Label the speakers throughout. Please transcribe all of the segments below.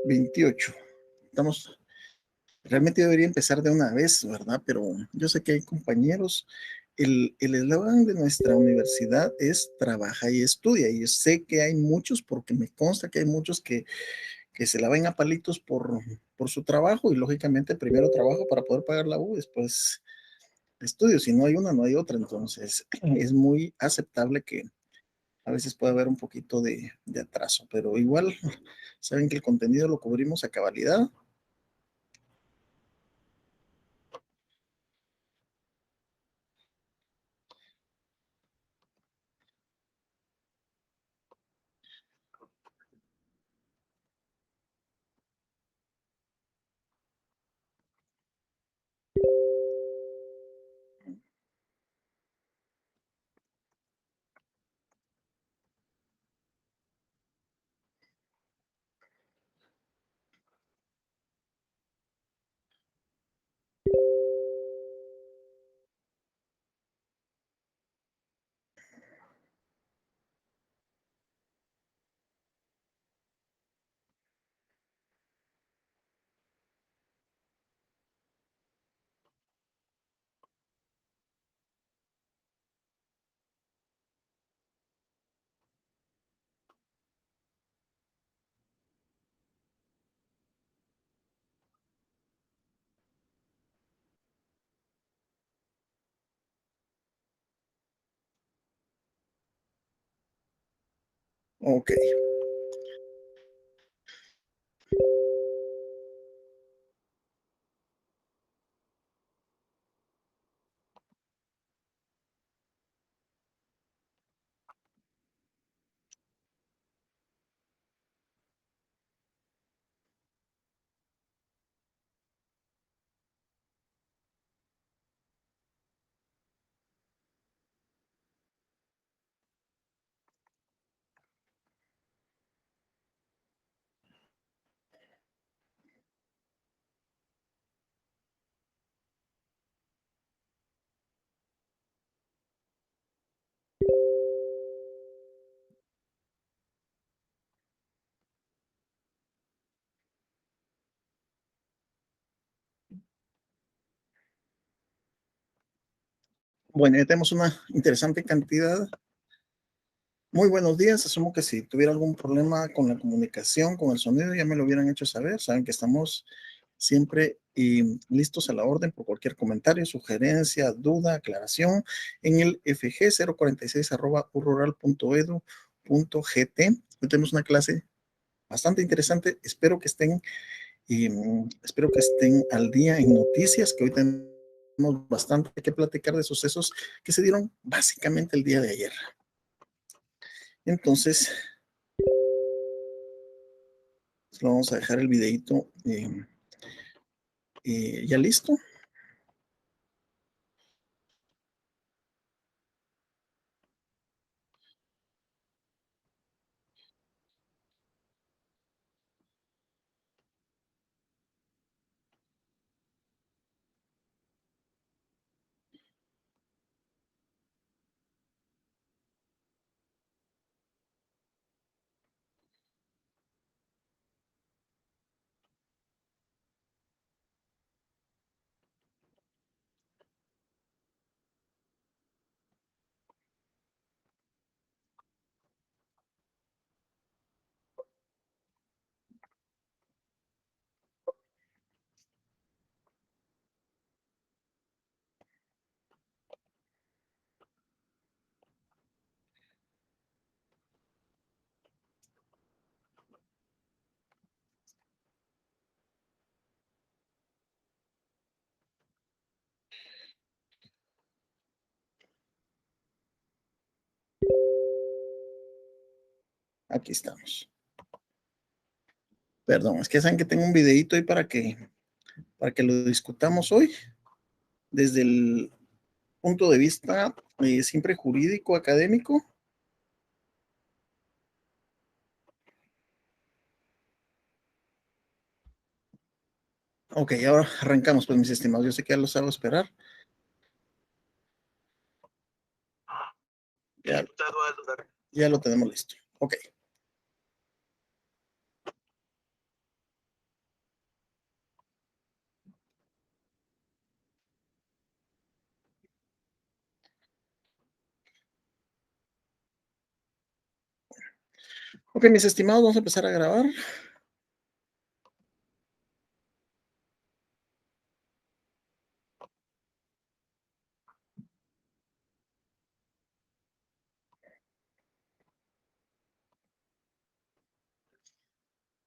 Speaker 1: 28. Estamos, realmente debería empezar de una vez, ¿verdad? Pero yo sé que hay compañeros. El eslogan de nuestra universidad es trabaja y estudia. Y yo sé que hay muchos, porque me consta que hay muchos que se la ven a palitos por su trabajo y lógicamente primero trabajo para poder pagar la U, después estudio. Si no hay una, no hay otra. Entonces es muy aceptable que a veces puede haber un poquito de atraso, pero igual saben que el contenido lo cubrimos a cabalidad. Ok. Bueno, ya tenemos una interesante cantidad. Muy buenos días. Asumo que si tuviera algún problema con la comunicación, con el sonido, ya me lo hubieran hecho saber. Saben que estamos siempre listos a la orden por cualquier comentario, sugerencia, duda, aclaración en el fg046@urural.edu.gt. Hoy tenemos una clase bastante interesante. Espero que estén al día en noticias, que hoy tenemos bastante que platicar de sucesos que se dieron básicamente el día de ayer. Entonces, vamos a dejar el videito ya listo. Aquí estamos. Perdón, es que saben que tengo un videito ahí para que lo discutamos hoy desde el punto de vista siempre jurídico, académico. Ok, ahora arrancamos, pues, mis estimados. Yo sé que ya los hago esperar. Ya, ya lo tenemos listo. Ok. Ok, mis estimados, vamos a empezar a grabar.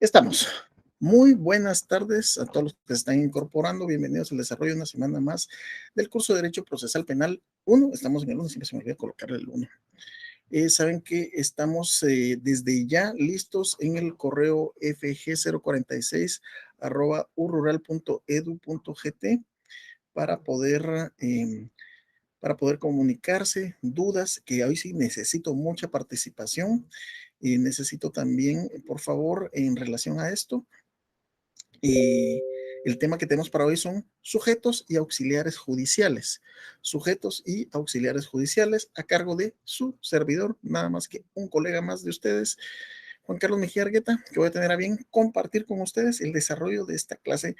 Speaker 1: Estamos. Muy buenas tardes a todos los que se están incorporando. Bienvenidos al desarrollo de una semana más del curso de Derecho Procesal Penal 1. Estamos en el 1, siempre se me olvida colocarle el 1. Saben que estamos desde ya listos en el correo fg046 urrural.edu.gt para poder comunicarse, dudas, que hoy sí necesito mucha participación y necesito también, por favor, en relación a esto, el tema que tenemos para hoy son sujetos y auxiliares judiciales. Sujetos y auxiliares judiciales a cargo de su servidor, nada más que un colega más de ustedes, Juan Carlos Mejía Argueta, que voy a tener a bien compartir con ustedes el desarrollo de esta clase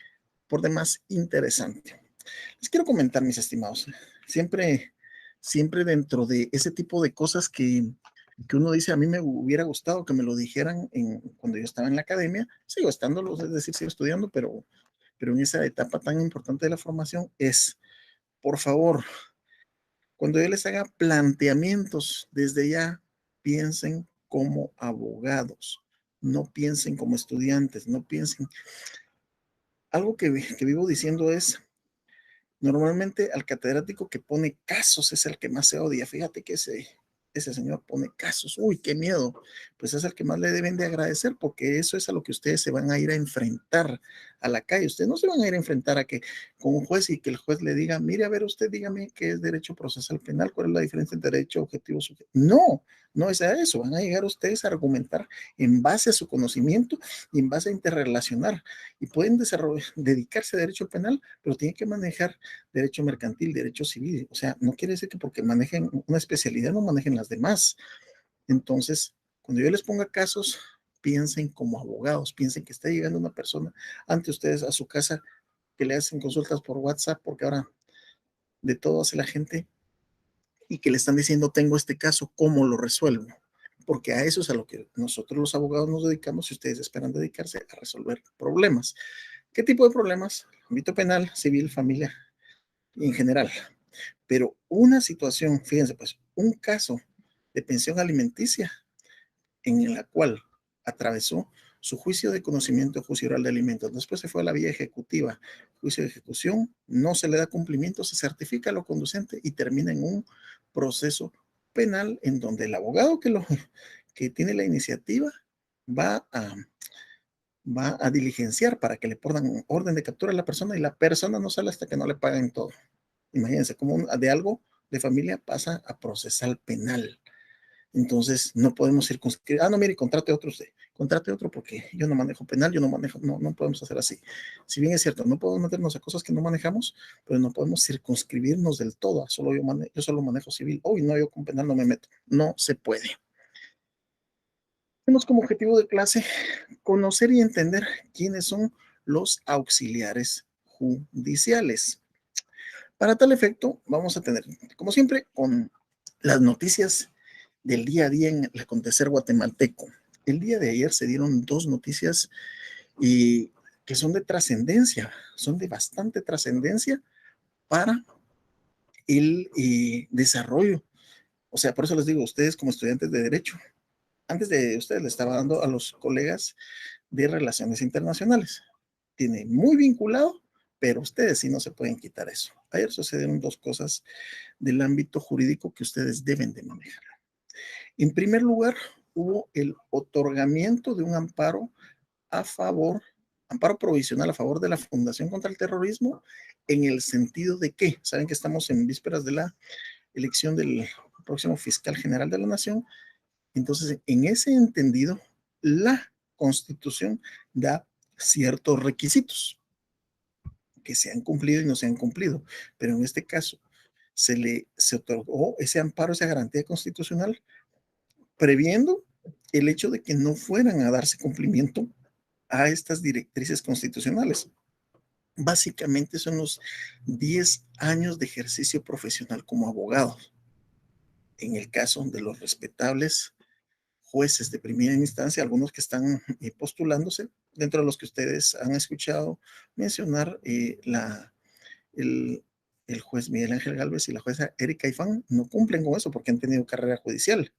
Speaker 1: por demás interesante. Les quiero comentar, mis estimados, siempre dentro de ese tipo de cosas que uno dice, a mí me hubiera gustado que me lo dijeran cuando yo estaba en la academia, sigo estando, es decir, sigo estudiando, pero en esa etapa tan importante de la formación es, por favor, cuando yo les haga planteamientos desde ya, piensen como abogados, no piensen como estudiantes, no piensen. Algo que vivo diciendo es, normalmente al catedrático que pone casos es el que más se odia. Fíjate que ese señor pone casos. Uy, qué miedo. Pues es el que más le deben de agradecer porque eso es a lo que ustedes se van a ir a enfrentar a la calle. Ustedes no se van a ir a enfrentar a que con un juez y que el juez le diga, mire, a ver, usted dígame qué es derecho procesal penal, cuál es la diferencia entre derecho objetivo subjetivo. No, no es a eso. Van a llegar ustedes a argumentar en base a su conocimiento y en base a interrelacionar. Y pueden dedicarse a derecho penal, pero tienen que manejar derecho mercantil, derecho civil. O sea, no quiere decir que porque manejen una especialidad no manejen las demás. Entonces, cuando yo les ponga casos, piensen como abogados, piensen que está llegando una persona ante ustedes a su casa que le hacen consultas por WhatsApp, porque ahora de todo hace la gente, y que le están diciendo, tengo este caso, ¿cómo lo resuelvo? Porque a eso es a lo que nosotros los abogados nos dedicamos y ustedes esperan dedicarse a resolver problemas. ¿Qué tipo de problemas? Ámbito penal, civil, familia y en general. Pero una situación, fíjense, pues, un caso de pensión alimenticia en la cual atravesó su juicio de conocimiento, juicio oral de alimentos, después se fue a la vía ejecutiva, juicio de ejecución, no se le da cumplimiento, se certifica lo conducente y termina en un proceso penal en donde el abogado que tiene la iniciativa va a, va a diligenciar para que le pongan orden de captura a la persona y la persona no sale hasta que no le paguen todo. Imagínense cómo de algo de familia pasa a procesal penal. Entonces, no podemos circunscribir, no, mire, contrate otro porque yo no manejo penal, yo no manejo, no, no podemos hacer así. Si bien es cierto, no podemos meternos a cosas que no manejamos, pero no podemos circunscribirnos del todo, yo solo manejo civil, hoy no, yo con penal no me meto, no se puede. Tenemos como objetivo de clase conocer y entender quiénes son los auxiliares judiciales. Para tal efecto, vamos a tener, como siempre, con las noticias del día a día en el acontecer guatemalteco. El día de ayer se dieron dos noticias y que son de trascendencia, son de bastante trascendencia para el desarrollo. O sea, por eso les digo, ustedes como estudiantes de Derecho, antes de ustedes le estaba dando a los colegas de Relaciones Internacionales. Tiene muy vinculado, pero ustedes sí no se pueden quitar eso. Ayer sucedieron dos cosas del ámbito jurídico que ustedes deben de manejar. En primer lugar, hubo el otorgamiento de un amparo provisional a favor de la Fundación contra el Terrorismo, en el sentido de que, saben que estamos en vísperas de la elección del próximo fiscal general de la Nación, entonces en ese entendido, la Constitución da ciertos requisitos que se han cumplido y no se han cumplido, pero en este caso se otorgó ese amparo, esa garantía constitucional previendo el hecho de que no fueran a darse cumplimiento a estas directrices constitucionales. Básicamente son los 10 años de ejercicio profesional como abogado. En el caso de los respetables jueces de primera instancia, algunos que están postulándose, dentro de los que ustedes han escuchado mencionar, el, el juez Miguel Ángel Gálvez y la jueza Erika Ifán no cumplen con eso porque han tenido carrera judicial.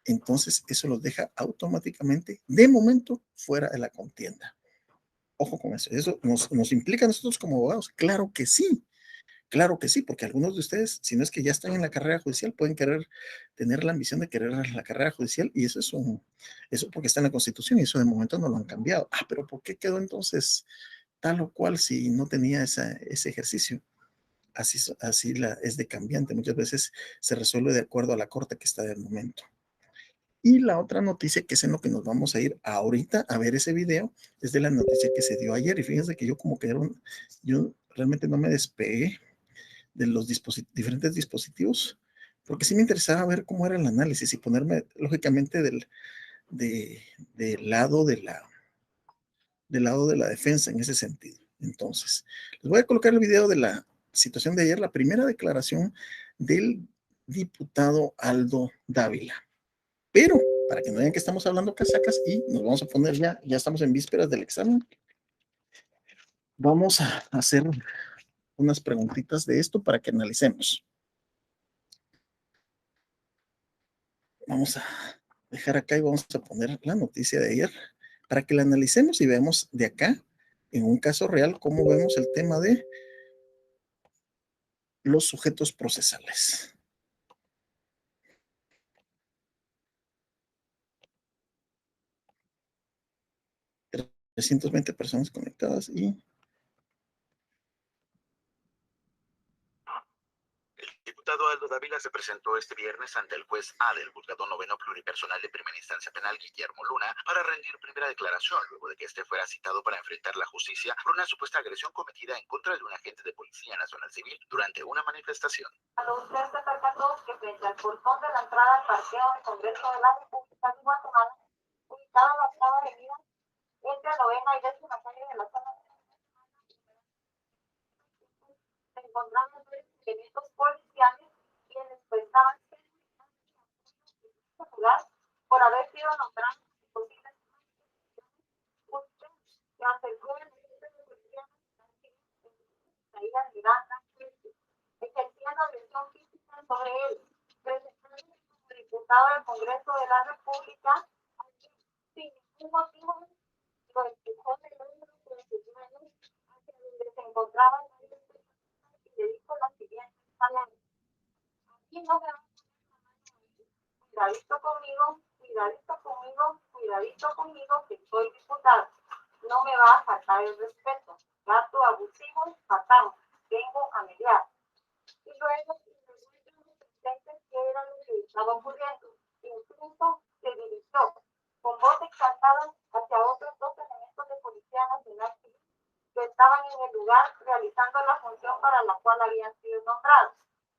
Speaker 1: Entonces, eso los deja automáticamente, de momento, fuera de la contienda. Ojo con eso. ¿Eso nos implica a nosotros como abogados? Claro que sí, porque algunos de ustedes, si no es que ya están en la carrera judicial, pueden querer tener la ambición de querer la carrera judicial y eso porque está en la Constitución y eso de momento no lo han cambiado. Ah, pero ¿por qué quedó entonces tal o cual si no tenía ese ejercicio? Así es de cambiante. Muchas veces se resuelve de acuerdo a la corte que está del momento. Y la otra noticia, que es en lo que nos vamos a ir ahorita a ver ese video, es de la noticia que se dio ayer. Y fíjense que yo como que yo realmente no me despegué de los diferentes dispositivos, porque sí me interesaba ver cómo era el análisis y ponerme, lógicamente, del lado del lado de la defensa en ese sentido. Entonces, les voy a colocar el video de la situación de ayer, la primera declaración del diputado Aldo Dávila. Pero, para que no vean que estamos hablando casacas y nos vamos a poner ya estamos en vísperas del examen, vamos a hacer unas preguntitas de esto para que analicemos. Vamos a dejar acá y vamos a poner la noticia de ayer para que la analicemos y veamos de acá, en un caso real, cómo vemos el tema de los sujetos procesales. 320 personas conectadas y
Speaker 2: el diputado Aldo Dávila se presentó este viernes ante el juez A del Juzgado Noveno Pluripersonal de Primera Instancia Penal, Guillermo Luna, para rendir primera declaración, luego de que este fuera citado para enfrentar la justicia por una supuesta agresión cometida en contra de un agente de Policía Nacional Civil durante una manifestación.
Speaker 3: Usted se percató que frente al portón de la entrada al parqueo del Congreso de la República de Guatemala, ubicada en la octava avenida, entre novena y décima calle de la zona, se encontraban tres elementos policiales quienes prestaban lugar por haber sido nombrados posibles. Usted se acercó al agente de policía Isaías Miranda, ejerciendo agresión física sobre él, presentando como diputado del Congreso de la República, sin ningún motivo, lo empujó del hombro con sus manos hacia donde se encontraba y le dijo las siguientes palabras: aquí no me va a cuidadito conmigo, cuidadito conmigo, cuidadito conmigo, que soy diputado. No me va a faltar el respeto. Gato abusivo, fatal. Vengo a mediar. Y luego los presentes que era lo que estaba ocurriendo. Incluso se dirigió con voz exaltada hacia otros dos elementos de Policía Nacional Civil que estaban en el lugar realizando la función para la cual habían sido nombrados.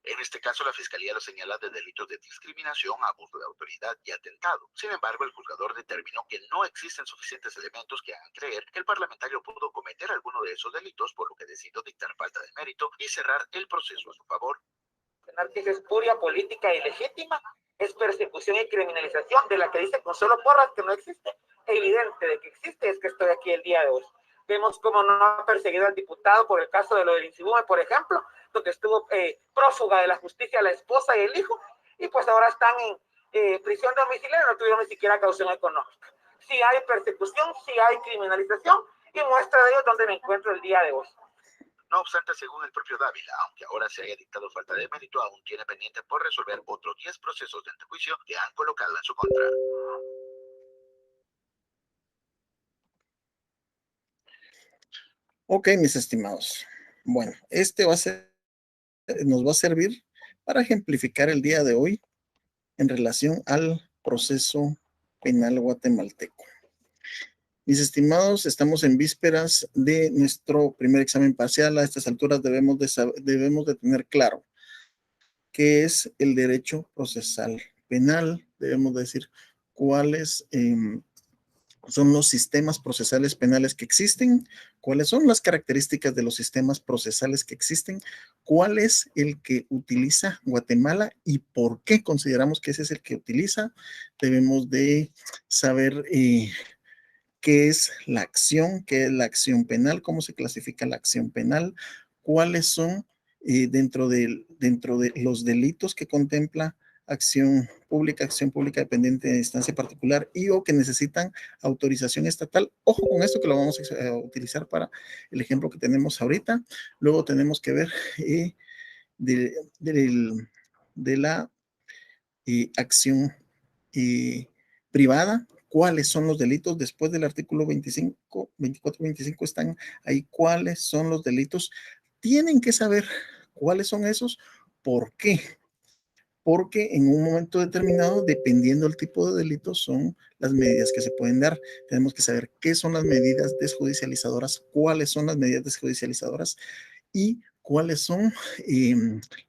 Speaker 2: En este caso, la Fiscalía lo señala de delitos de discriminación, abuso de autoridad y atentado. Sin embargo, el juzgador determinó que no existen suficientes elementos que hagan creer que el parlamentario pudo cometer alguno de esos delitos, por lo que decidió dictar falta de mérito y cerrar el proceso a su favor.
Speaker 4: Que es espuria política y legítima, es persecución y criminalización de la que dice con solo porras que no existe. Evidente de que existe es que estoy aquí el día de hoy. Vemos cómo no ha perseguido al diputado por el caso de lo del Insibume, por ejemplo, donde estuvo prófuga de la justicia la esposa y el hijo, y pues ahora están en prisión domiciliaria, no tuvieron ni siquiera caución económica. Sí hay persecución, sí hay criminalización, y muestra de ello donde me encuentro el día de hoy.
Speaker 2: No obstante, según el propio Dávila, aunque ahora se haya dictado falta de mérito, aún tiene pendiente por resolver otros 10 procesos de antejuicio que han colocado en su contra.
Speaker 1: Ok, mis estimados. Bueno, nos va a servir para ejemplificar el día de hoy en relación al proceso penal guatemalteco. Mis estimados, estamos en vísperas de nuestro primer examen parcial. A estas alturas debemos de tener claro qué es el derecho procesal penal. Debemos decir cuáles son los sistemas procesales penales que existen, cuáles son las características de los sistemas procesales que existen, cuál es el que utiliza Guatemala y por qué consideramos que ese es el que utiliza. Debemos de saber qué es la acción penal, cómo se clasifica la acción penal, cuáles son dentro de los delitos que contempla acción pública dependiente de instancia particular y o que necesitan autorización estatal. Ojo con esto que lo vamos a utilizar para el ejemplo que tenemos ahorita. Luego tenemos que ver de la acción privada, cuáles son los delitos después del artículo 25, 24, 25 están ahí, cuáles son los delitos. Tienen que saber cuáles son esos. ¿Por qué? Porque en un momento determinado, dependiendo del tipo de delito, son las medidas que se pueden dar. Tenemos que saber qué son las medidas desjudicializadoras, cuáles son las medidas desjudicializadoras y cuáles son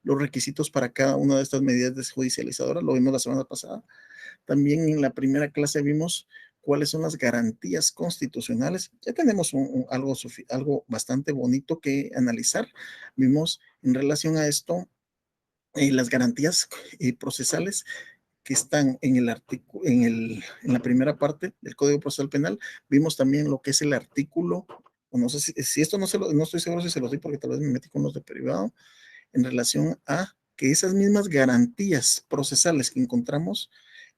Speaker 1: los requisitos para cada una de estas medidas desjudicializadoras. Lo vimos la semana pasada. También en la primera clase vimos cuáles son las garantías constitucionales. Ya tenemos algo bastante bonito que analizar. Vimos en relación a esto las garantías procesales que están en la primera parte del Código Procesal Penal. Vimos también lo que es el artículo, o no sé si esto no estoy seguro si se los di porque tal vez me metí con los de privado, en relación a que esas mismas garantías procesales que encontramos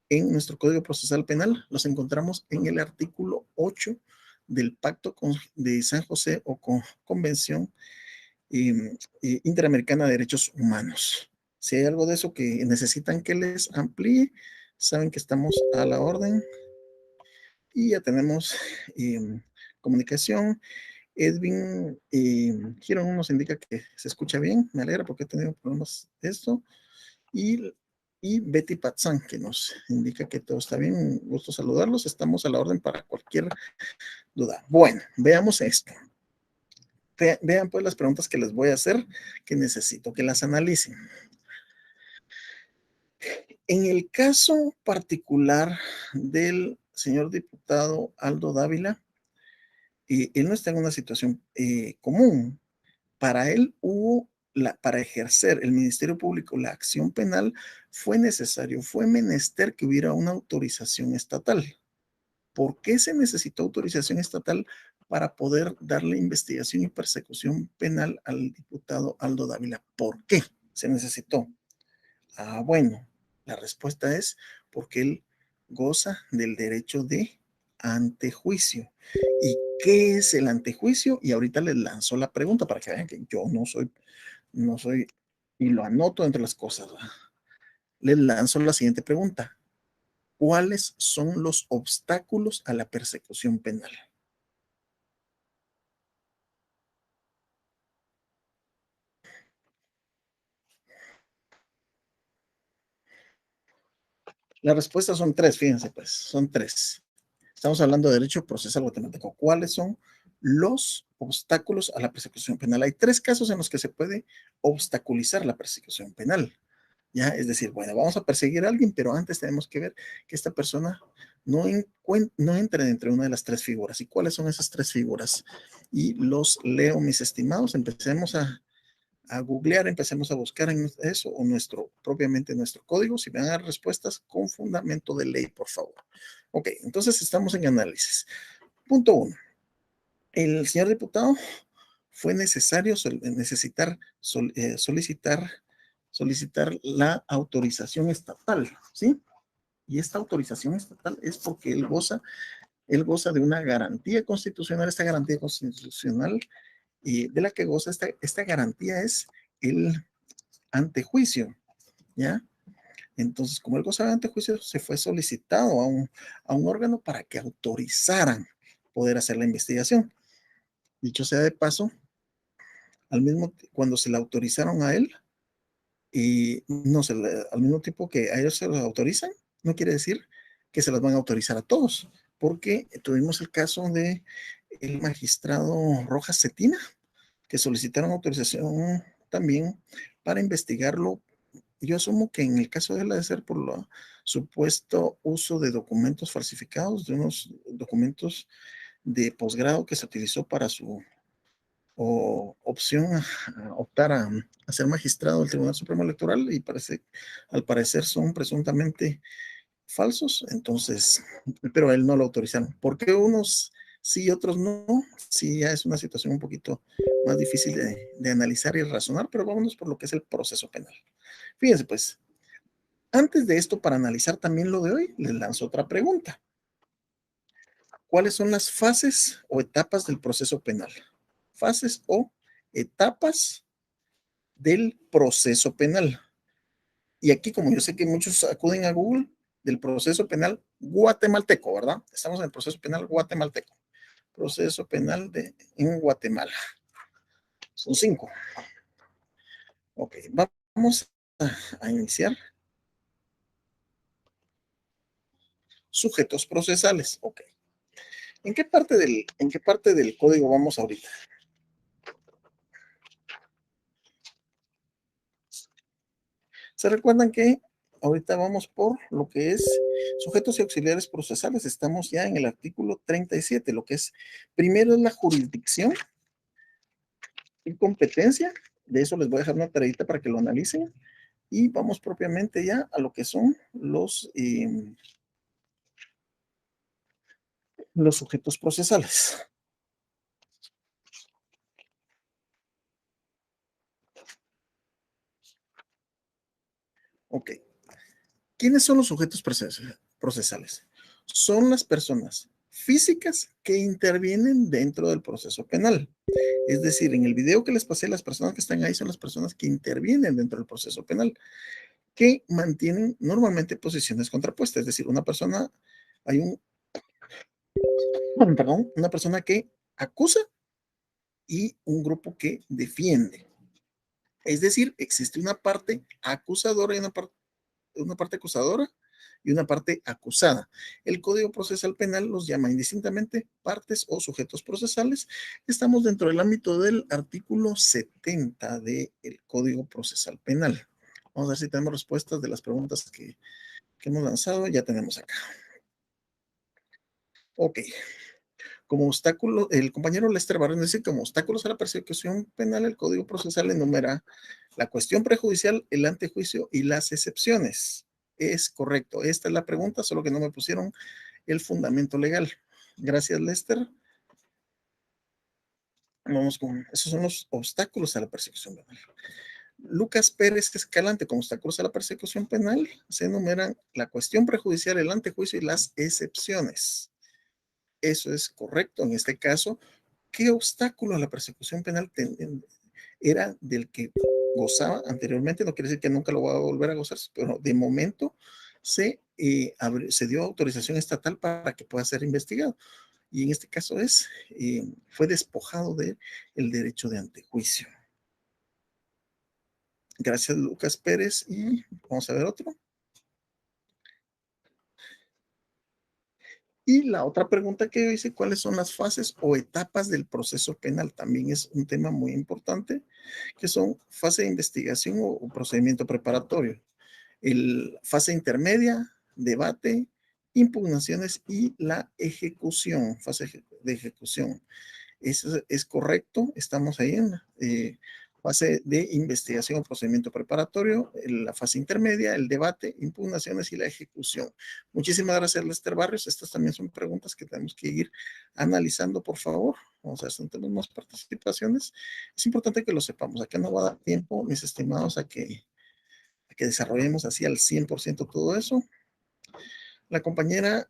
Speaker 1: en nuestro Código Procesal Penal, los encontramos en el artículo 8 del Pacto de San José o Convención Interamericana de Derechos Humanos. Si hay algo de eso que necesitan que les amplíe, saben que estamos a la orden. Y ya tenemos comunicación. Edwin Girón nos indica que se escucha bien. Me alegra porque he tenido problemas de esto. Y Betty Patzán, que nos indica que todo está bien. Un gusto saludarlos. Estamos a la orden para cualquier duda. Bueno, veamos esto. Vean pues las preguntas que les voy a hacer, que necesito que las analicen. En el caso particular del señor diputado Aldo Dávila, él no está en una situación común. Para él para ejercer el Ministerio Público la acción penal, fue menester que hubiera una autorización estatal. ¿Por qué se necesitó autorización estatal para poder darle investigación y persecución penal al diputado Aldo Dávila? ¿Por qué se necesitó? Bueno, la respuesta es porque él goza del derecho de antejuicio. ¿Y qué es el antejuicio? Y ahorita les lanzo la pregunta para que vean que yo no soy, y lo anoto entre las cosas. Les lanzo la siguiente pregunta. ¿Cuáles son los obstáculos a la persecución penal? Las respuestas son tres, fíjense pues, son tres. Estamos hablando de derecho procesal guatemalteco. ¿Cuáles son los obstáculos a la persecución penal? Hay tres casos en los que se puede obstaculizar la persecución penal. ¿Ya? Es decir, bueno, vamos a perseguir a alguien, pero antes tenemos que ver que esta persona no entre dentro de una de las tres figuras. ¿Y cuáles son esas tres figuras? Y los leo, mis estimados. Empecemos a googlear, empecemos a buscar en eso o propiamente nuestro código. Si me dan respuestas con fundamento de ley, por favor. Ok, entonces estamos en análisis. Punto 1. El señor diputado fue necesario solicitar la autorización estatal, ¿sí? Y esta autorización estatal es porque él goza de una garantía constitucional. Esta garantía constitucional de la que goza esta garantía es el antejuicio, ¿ya? Entonces, como él gozaba de antejuicio, se fue solicitado a un órgano para que autorizaran poder hacer la investigación. Dicho sea de paso, cuando se le autorizaron a él, y no al mismo tiempo que a ellos se los autorizan, no quiere decir que se las van a autorizar a todos, porque tuvimos el caso de el magistrado Rojas Cetina, que solicitaron autorización también para investigarlo yo asumo que en el caso de él ha de ser por lo supuesto uso de documentos falsificados, de unos documentos de posgrado que se utilizó para su opción a optar a ser magistrado del Tribunal Supremo Electoral y al parecer son presuntamente falsos, entonces, pero a él no lo autorizaron. ¿Por qué unos sí y otros no? Sí, ya es una situación un poquito más difícil de analizar y razonar, pero vámonos por lo que es el proceso penal. Fíjense, pues, antes de esto, para analizar también lo de hoy, les lanzo otra pregunta. ¿Cuáles son las fases o etapas del proceso penal? Fases o etapas del proceso penal. Y aquí, como yo sé que muchos acuden a Google, del proceso penal guatemalteco, ¿verdad? Estamos en el proceso penal guatemalteco. Proceso penal en Guatemala. Son 5. Ok, vamos a iniciar. Sujetos procesales. Ok. ¿En qué parte del código vamos ahorita? ¿Se recuerdan que ahorita vamos por lo que es sujetos y auxiliares procesales? Estamos ya en el artículo 37, lo que es, primero es la jurisdicción y competencia. De eso les voy a dejar una tareita para que lo analicen. Y vamos propiamente ya a lo que son los sujetos procesales. Ok. ¿Quiénes son los sujetos procesales? Son las personas físicas que intervienen dentro del proceso penal. Es decir, en el video que les pasé, las personas que están ahí son las personas que intervienen dentro del proceso penal, que mantienen normalmente posiciones contrapuestas. Es decir, una persona que acusa y un grupo que defiende. Es decir, existe una parte acusadora y una parte acusadora y una parte acusada. El Código Procesal Penal los llama indistintamente partes o sujetos procesales. Estamos dentro del ámbito del artículo 70 del Código Procesal Penal. Vamos a ver si tenemos respuestas de las preguntas que hemos lanzado. Ya tenemos acá. Ok. Como obstáculo, el compañero Lester Barron dice como obstáculos a la persecución penal, el Código Procesal enumera la cuestión prejudicial, el antejuicio y las excepciones. Es correcto. Esta es la pregunta, solo que no me pusieron el fundamento legal. Gracias, Lester. Vamos con, esos son los obstáculos a la persecución penal. Lucas Pérez Escalante, como obstáculos a la persecución penal, se enumeran la cuestión prejudicial, el antejuicio y las excepciones. Eso es correcto. En este caso, ¿qué obstáculo a la persecución penal era del que gozaba anteriormente? No quiere decir que nunca lo va a volver a gozar, pero de momento se dio autorización estatal para que pueda ser investigado. Y en este caso fue despojado del derecho de antejuicio. Gracias, Lucas Pérez. Y vamos a ver otro. Y la otra pregunta que dice, ¿cuáles son las fases o etapas del proceso penal? También es un tema muy importante, que son fase de investigación o procedimiento preparatorio. Fase intermedia, debate, impugnaciones y la ejecución, fase de ejecución. Eso es correcto, estamos ahí en fase de investigación o procedimiento preparatorio, la fase intermedia, el debate, impugnaciones y la ejecución. Muchísimas gracias, Lester Barrios. Estas también son preguntas que tenemos que ir analizando, por favor. Vamos a ver si tenemos más participaciones. Es importante que lo sepamos. Acá no va a dar tiempo, mis estimados, a que desarrollemos así al 100% todo eso. La compañera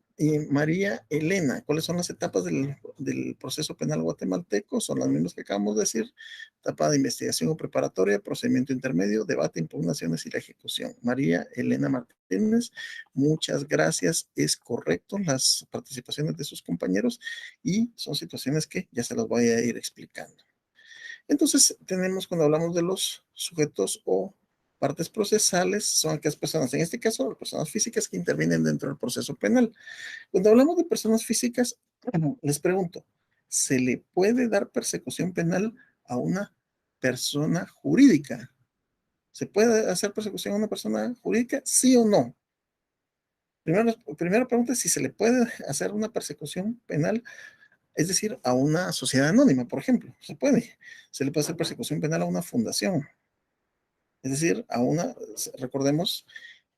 Speaker 1: María Elena, ¿cuáles son las etapas del proceso penal guatemalteco? Son las mismas que acabamos de decir: etapa de investigación o preparatoria, procedimiento intermedio, debate, impugnaciones y la ejecución. María Elena Martínez, muchas gracias. Es correcto las participaciones de sus compañeros y son situaciones que ya se las voy a ir explicando. Entonces, tenemos cuando hablamos de los sujetos o partes procesales, son aquellas personas, en este caso, las personas físicas que intervienen dentro del proceso penal. Cuando hablamos de personas físicas, les pregunto, ¿se le puede dar persecución penal a una persona jurídica? ¿Se puede hacer persecución a una persona jurídica? ¿Sí o no? Primera pregunta es si se le puede hacer una persecución penal, es decir, a una sociedad anónima, por ejemplo. Se puede. Se le puede hacer persecución penal a una fundación. Es decir, recordemos,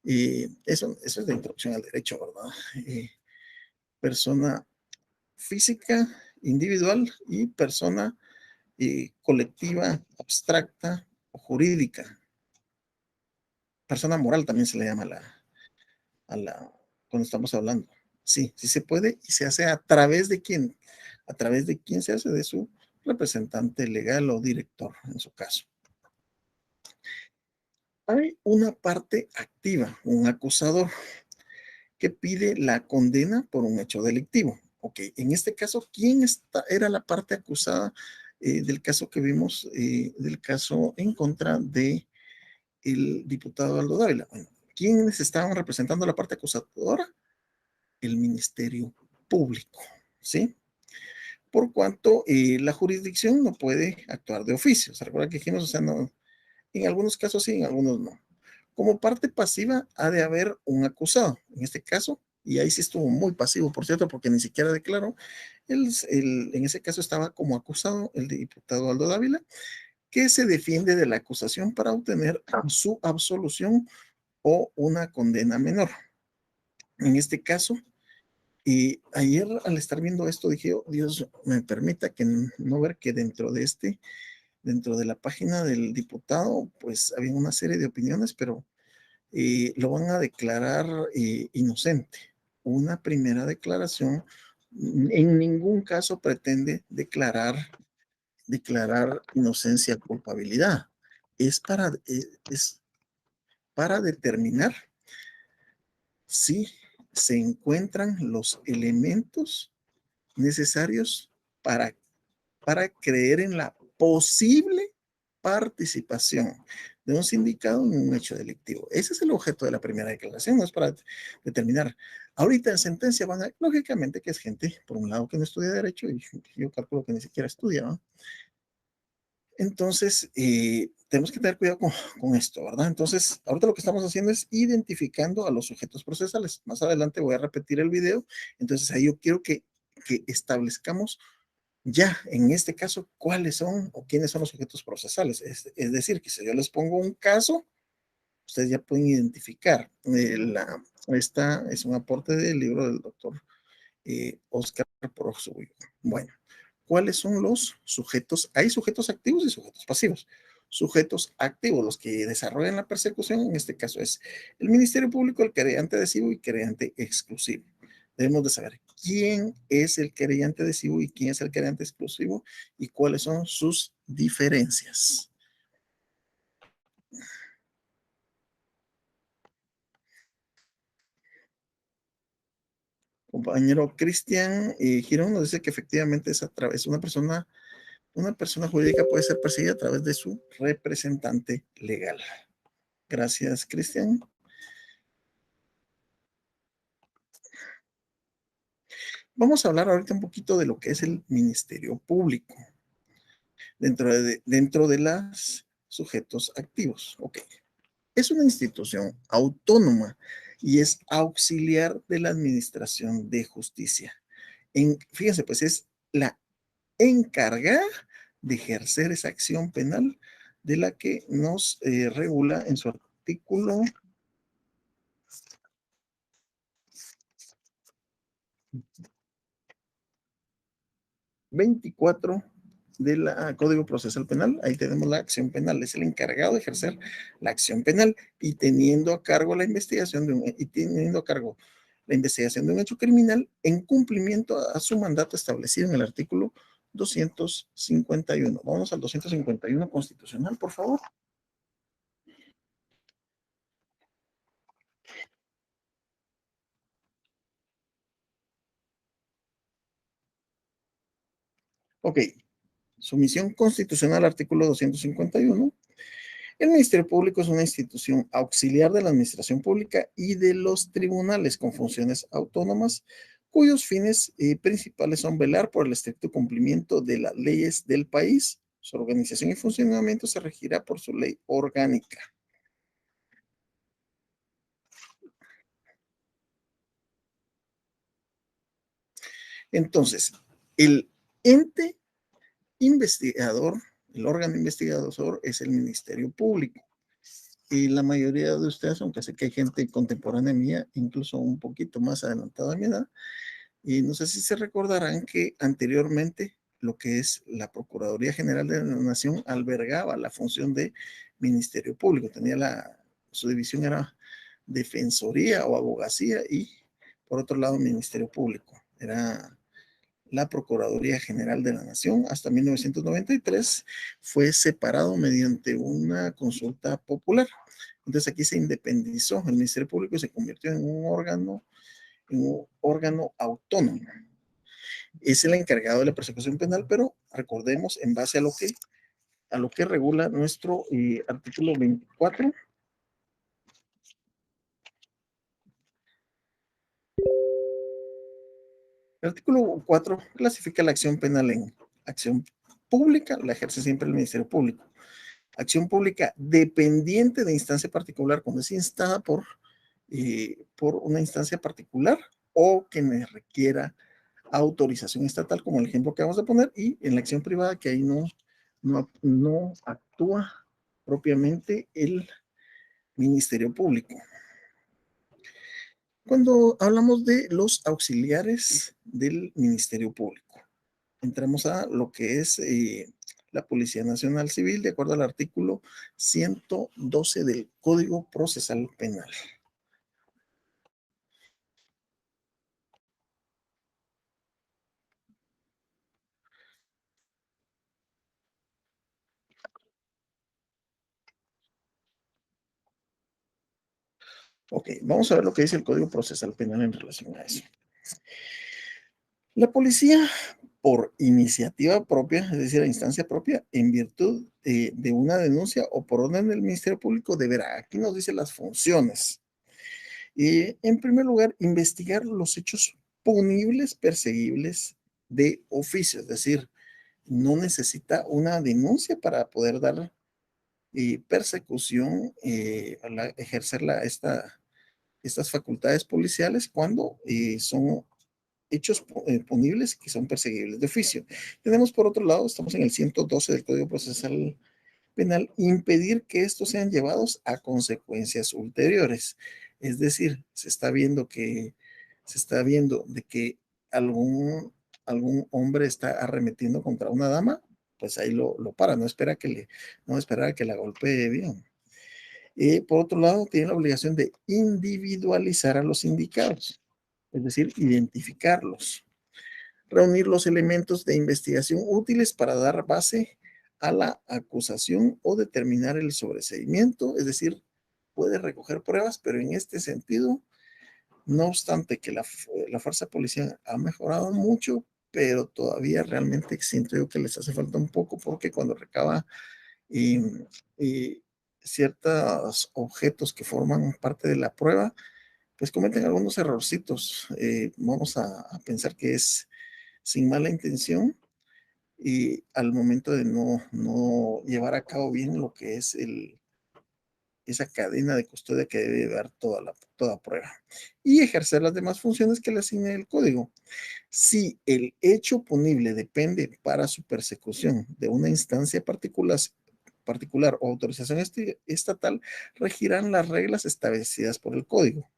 Speaker 1: eso es de introducción al derecho, ¿verdad? Persona física, individual y persona colectiva, abstracta o jurídica. Persona moral también se le llama cuando estamos hablando. Sí, sí se puede y se hace a través de quién. A través de quién se hace, de su representante legal o director, en su caso. Hay una parte activa, un acusador, que pide la condena por un hecho delictivo. Ok, en este caso, ¿quién era la parte acusada del caso que vimos, del caso en contra de el diputado Aldo Dávila? Bueno, ¿quiénes estaban representando la parte acusadora? El Ministerio Público, ¿sí? Por cuanto la jurisdicción no puede actuar de oficio. ¿Se recuerda que dijimos, o sea, no, en algunos casos sí, en algunos no? Como parte pasiva ha de haber un acusado, en este caso, y ahí sí estuvo muy pasivo, por cierto, porque ni siquiera declaró, en ese caso estaba como acusado el diputado Aldo Dávila, que se defiende de la acusación para obtener su absolución o una condena menor. En este caso, y ayer al estar viendo esto dije, oh, Dios me permita que no ver que dentro de la página del diputado, pues había una serie de opiniones, pero lo van a declarar inocente. Una primera declaración en ningún caso pretende declarar inocencia o culpabilidad. Es para determinar si se encuentran los elementos necesarios para creer en la posible participación de un sindicato en un hecho delictivo. Ese es el objeto de la primera declaración, no es para determinar. Ahorita en sentencia van a, lógicamente que es gente, por un lado, que no estudia derecho, y yo calculo que ni siquiera estudia, ¿no? Entonces, tenemos que tener cuidado con esto, ¿verdad? Entonces, ahorita lo que estamos haciendo es identificando a los sujetos procesales. Más adelante voy a repetir el video. Entonces, ahí yo quiero que establezcamos ya, en este caso, cuáles son o quiénes son los sujetos procesales. Es decir, que si yo les pongo un caso, ustedes ya pueden identificar. Esta es un aporte del libro del doctor Oscar Porozullo. Bueno, ¿cuáles son los sujetos? Hay sujetos activos y sujetos pasivos. Sujetos activos, los que desarrollan la persecución, en este caso es el Ministerio Público, el querellante adhesivo y querellante exclusivo. Debemos de saber quién es el querellante adhesivo y quién es el querellante exclusivo y cuáles son sus diferencias. Compañero Cristian Girón nos dice que efectivamente es a través de una persona jurídica puede ser perseguida a través de su representante legal. Gracias, Cristian. Vamos a hablar ahorita un poquito de lo que es el Ministerio Público dentro de los sujetos activos. Ok. Es una institución autónoma y es auxiliar de la Administración de Justicia. Fíjense, pues es la encargada de ejercer esa acción penal de la que nos regula en su artículo 24 del Código Procesal Penal. Ahí tenemos la acción penal, es el encargado de ejercer la acción penal y teniendo a cargo la investigación de un hecho criminal en cumplimiento a su mandato establecido en el artículo 251. Vamos al 251 constitucional, por favor. Ok, sumisión constitucional, artículo 251. El Ministerio Público es una institución auxiliar de la administración pública y de los tribunales con funciones autónomas, cuyos fines principales son velar por el estricto cumplimiento de las leyes del país. Su organización y funcionamiento se regirá por su ley orgánica. Entonces, el ente investigador, el órgano investigador es el Ministerio Público. Y la mayoría de ustedes, aunque sé que hay gente contemporánea mía, incluso un poquito más adelantada a mi edad, y no sé si se recordarán que anteriormente lo que es la Procuraduría General de la Nación albergaba la función de Ministerio Público. Su división era Defensoría o Abogacía y por otro lado Ministerio Público. Era la Procuraduría General de la Nación. Hasta 1993 fue separado mediante una consulta popular. Entonces aquí se independizó el Ministerio Público y se convirtió en un órgano autónomo. Es el encargado de la persecución penal, pero recordemos en base a lo que regula nuestro artículo 24. El artículo 4 clasifica la acción penal en acción pública, la ejerce siempre el Ministerio Público. Acción pública dependiente de instancia particular, cuando es instada por una instancia particular o que me requiera autorización estatal, como el ejemplo que vamos a poner, y en la acción privada, que ahí no actúa propiamente el Ministerio Público. Cuando hablamos de los auxiliares del Ministerio Público, entramos a lo que es la Policía Nacional Civil, de acuerdo al artículo 112 del Código Procesal Penal. Ok, vamos a ver lo que dice el Código Procesal Penal en relación a eso. La policía, por iniciativa propia, es decir, a instancia propia, en virtud de una denuncia o por orden del Ministerio Público, deberá, aquí nos dice las funciones. En primer lugar, investigar los hechos punibles, perseguibles de oficio, es decir, no necesita una denuncia para poder dar persecución, ejercer estas facultades policiales cuando son hechos punibles que son perseguibles de oficio. Tenemos por otro lado, estamos en el 112 del Código Procesal Penal, impedir que estos sean llevados a consecuencias ulteriores. Es decir, se está viendo de que algún hombre está arremetiendo contra una dama, pues ahí lo para, no espera que la golpee bien. Por otro lado, tiene la obligación de individualizar a los indicados, es decir, identificarlos, reunir los elementos de investigación útiles para dar base a la acusación o determinar el sobreseimiento, es decir, puede recoger pruebas, pero en este sentido, no obstante que la fuerza policial ha mejorado mucho, pero todavía realmente siento yo que les hace falta un poco porque cuando recaba ciertos objetos que forman parte de la prueba, pues cometen algunos errorcitos. Vamos a pensar que es sin mala intención y al momento de no llevar a cabo bien lo que es esa cadena de custodia que debe dar toda prueba y ejercer las demás funciones que le asigne el código. Si el hecho punible depende para su persecución de una instancia particular o autorización estatal, regirán las reglas establecidas por el código.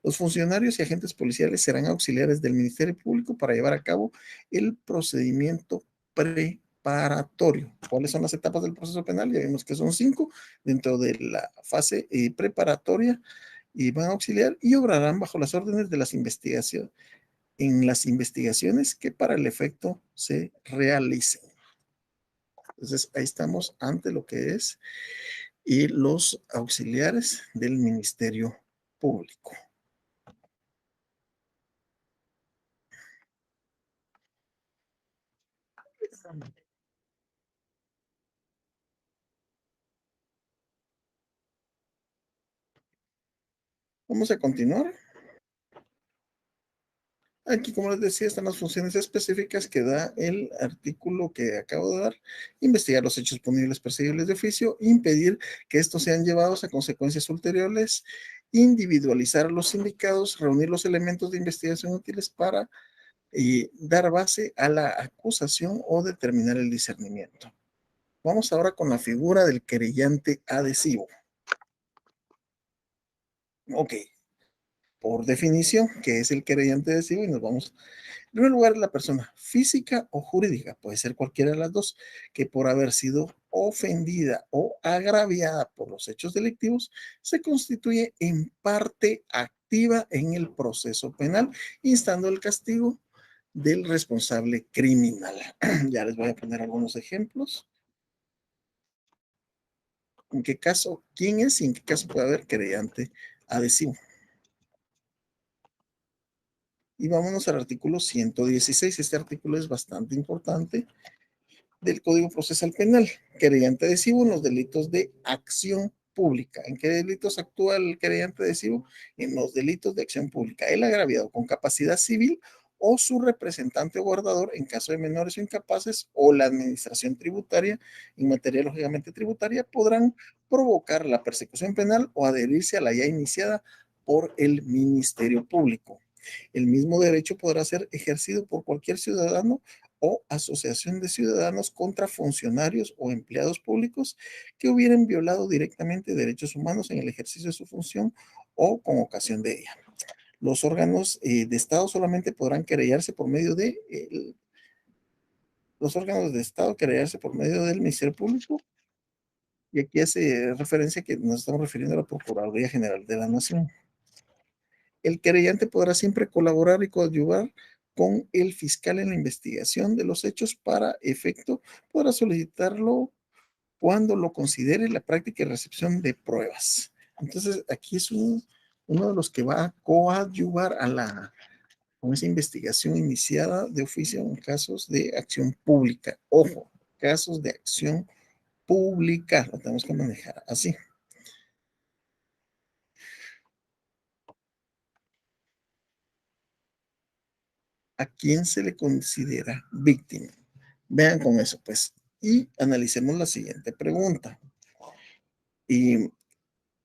Speaker 1: Los funcionarios y agentes policiales serán auxiliares del Ministerio Público para llevar a cabo el procedimiento preparatorio. ¿Cuáles son las etapas del proceso penal? Ya vimos que son 5 dentro de la fase preparatoria y van a auxiliar y obrarán bajo las órdenes de las investigaciones en las investigaciones que para el efecto se realicen. Entonces, ahí estamos ante lo que es los auxiliares del Ministerio Público. Vamos a continuar. Aquí, como les decía, están las funciones específicas que da el artículo que acabo de dar. Investigar los hechos punibles perseguibles de oficio, impedir que estos sean llevados a consecuencias ulteriores, individualizar a los sindicados, reunir los elementos de investigación útiles para dar base a la acusación o determinar el discernimiento. Vamos ahora con la figura del querellante adhesivo. Ok, por definición, ¿qué es el querellante adhesivo? Y nos vamos. En primer lugar, la persona física o jurídica, puede ser cualquiera de las dos, que por haber sido ofendida o agraviada por los hechos delictivos, se constituye en parte activa en el proceso penal, instando el castigo del responsable criminal. Ya les voy a poner algunos ejemplos. ¿En qué caso? ¿Quién es y en qué caso puede haber querellante adhesivo? Y vámonos al artículo 116. Este artículo es bastante importante del Código Procesal Penal. Querellante adhesivo en los delitos de acción pública. ¿En qué delitos actúa el querellante adhesivo? En los delitos de acción pública. El agraviado con capacidad civil o su representante o guardador en caso de menores o incapaces, o la administración tributaria en materia lógicamente tributaria, podrán provocar la persecución penal o adherirse a la ya iniciada por el Ministerio Público. El mismo derecho podrá ser ejercido por cualquier ciudadano o asociación de ciudadanos contra funcionarios o empleados públicos que hubieran violado directamente derechos humanos en el ejercicio de su función o con ocasión de ella. Los órganos de Estado solamente podrán querellarse por medio de los órganos de Estado querellarse por medio del Ministerio Público, y aquí hace referencia que nos estamos refiriendo a la Procuraduría General de la Nación. El querellante podrá siempre colaborar y coadyuvar con el fiscal en la investigación de los hechos. Para efecto, podrá solicitarlo cuando lo considere la práctica y recepción de pruebas. Entonces, aquí es uno de los que va a coadyuvar con esa investigación iniciada de oficio en casos de acción pública. Ojo, casos de acción pública, lo tenemos que manejar así. ¿A quién se le considera víctima? Vean con eso, pues, y analicemos la siguiente pregunta. ¿Y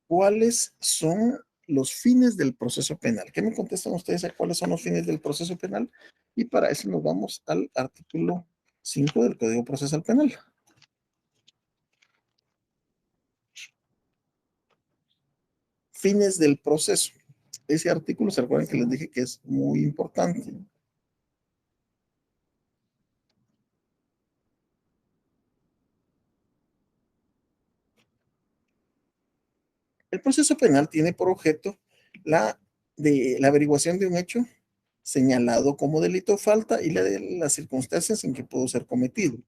Speaker 1: cuáles son los fines del proceso penal? ¿Qué me contestan ustedes a cuáles son los fines del proceso penal? Y para eso nos vamos al artículo 5 del Código Procesal Penal. Fines del proceso. Ese artículo, ¿se acuerdan que les dije que es muy importante? El proceso penal tiene por objeto la averiguación de un hecho señalado como delito o falta y de las circunstancias en que pudo ser cometido.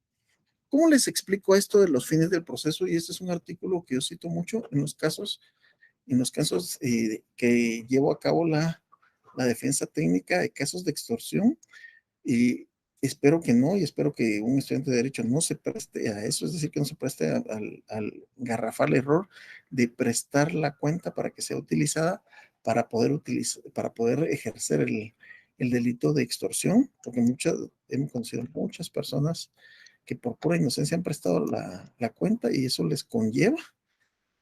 Speaker 1: ¿Cómo les explico esto de los fines del proceso? Y este es un artículo que yo cito mucho en los casos que llevo a cabo la defensa técnica de casos de extorsión, y espero que no, y espero que un estudiante de derecho no se preste a eso, es decir, que no se preste al garrafal error de prestar la cuenta para que sea utilizada para poder ejercer el delito de extorsión, porque hemos conocido muchas personas que por pura inocencia han prestado la cuenta, y eso les conlleva,